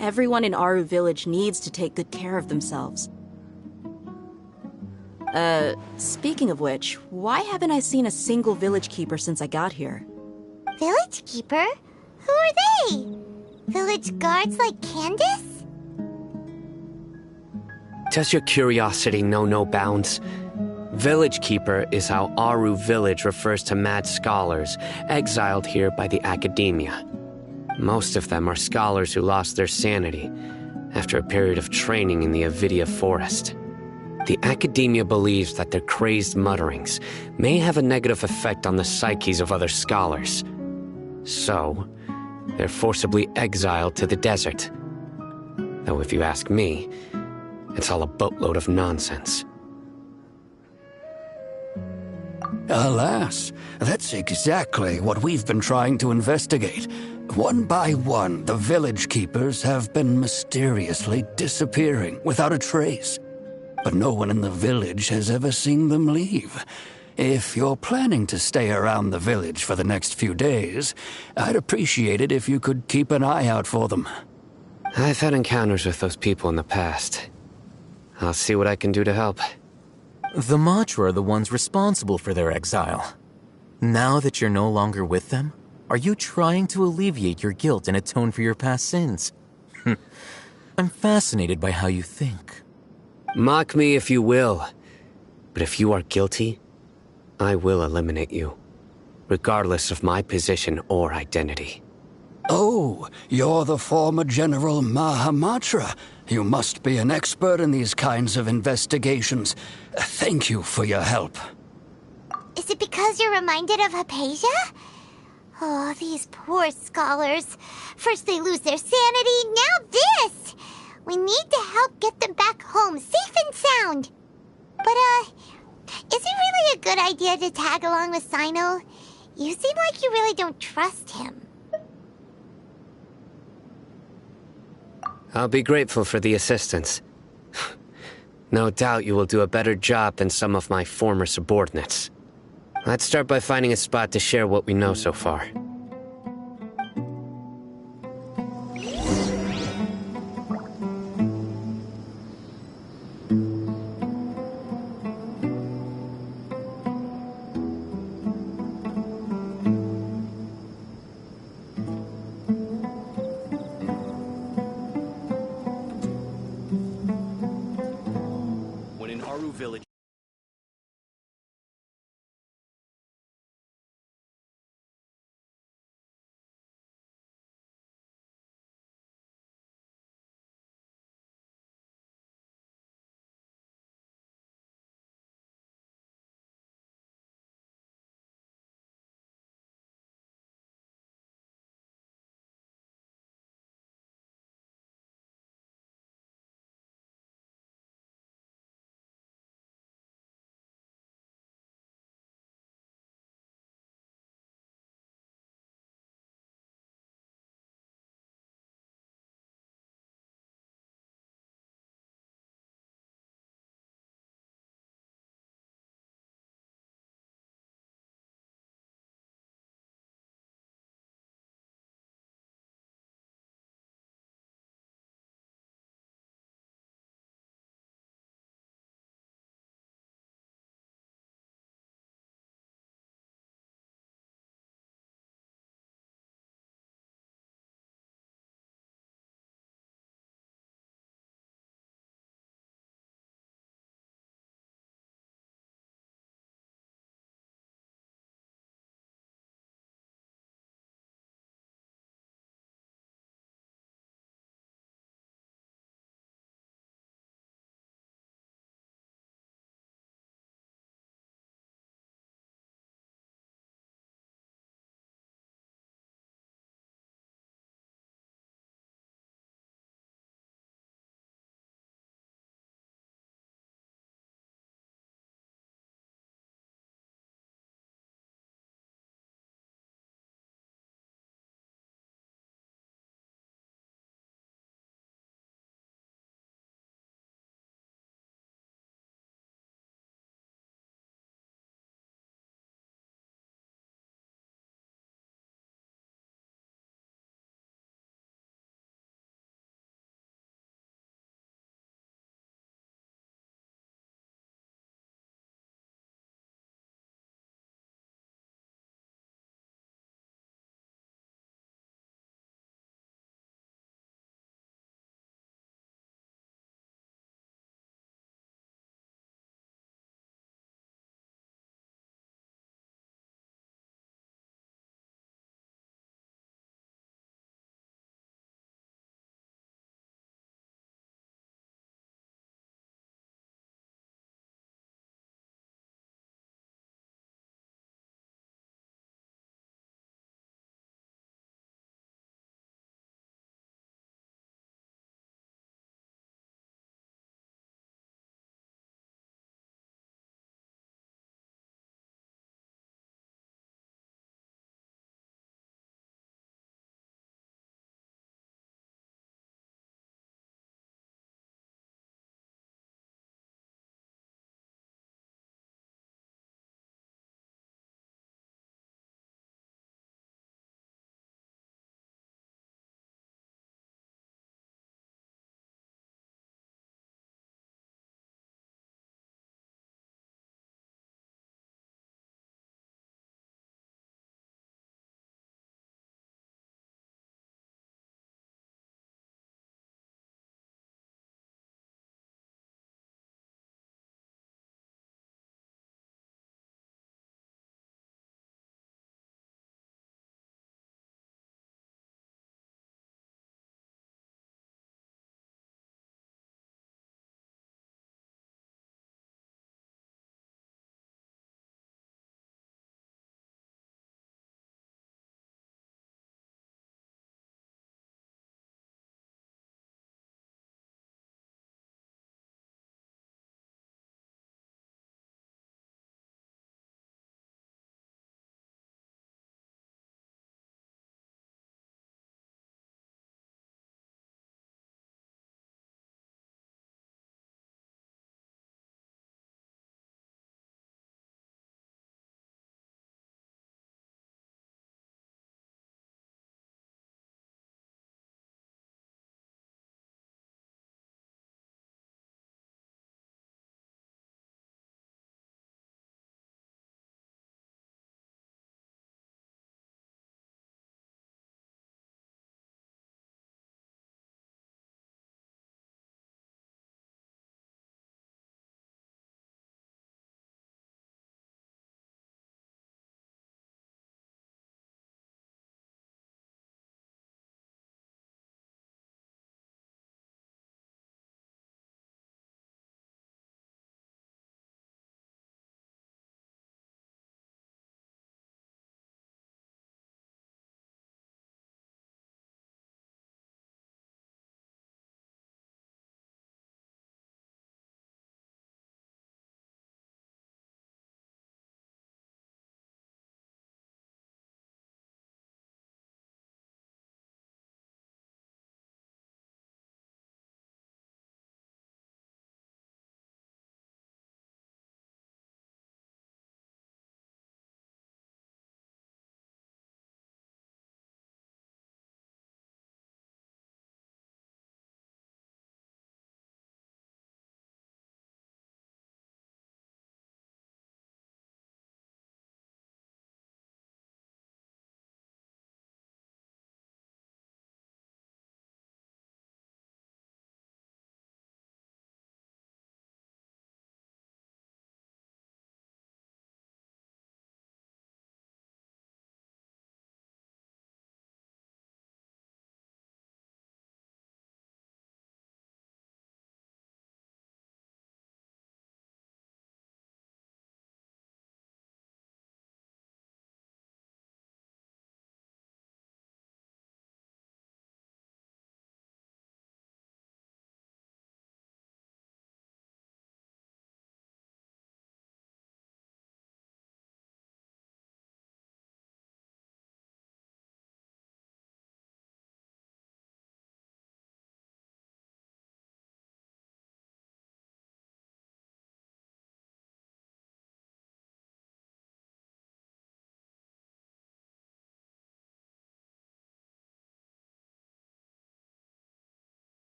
Everyone in Aru village needs to take good care of themselves. Speaking of which, why haven't I seen a single village keeper since I got here? Village keeper? Who are they? Village guards like Candace? Does your curiosity know no bounds? Village Keeper is how Aru village refers to mad scholars, exiled here by the academia. Most of them are scholars who lost their sanity after a period of training in the Avidia forest. The academia believes that their crazed mutterings may have a negative effect on the psyches of other scholars. So, they're forcibly exiled to the desert. Though if you ask me, it's all a boatload of nonsense. Alas, that's exactly what we've been trying to investigate. One by one, the village keepers have been mysteriously disappearing without a trace. But no one in the village has ever seen them leave. If you're planning to stay around the village for the next few days, I'd appreciate it if you could keep an eye out for them. I've had encounters with those people in the past. I'll see what I can do to help. The Matra are the ones responsible for their exile. Now that you're no longer with them, are you trying to alleviate your guilt and atone for your past sins? I'm fascinated by how you think. Mock me if you will, but if you are guilty, I will eliminate you, regardless of my position or identity. Oh, you're the former General Mahamatra. You must be an expert in these kinds of investigations. Thank you for your help. Is it because you're reminded of Hypatia? Oh, these poor scholars. First they lose their sanity, now this! We need to help get them back home, safe and sound. But, is it really a good idea to tag along with Sino? You seem like you really don't trust him. I'll be grateful for the assistance. No doubt you will do a better job than some of my former subordinates. Let's start by finding a spot to share what we know so far.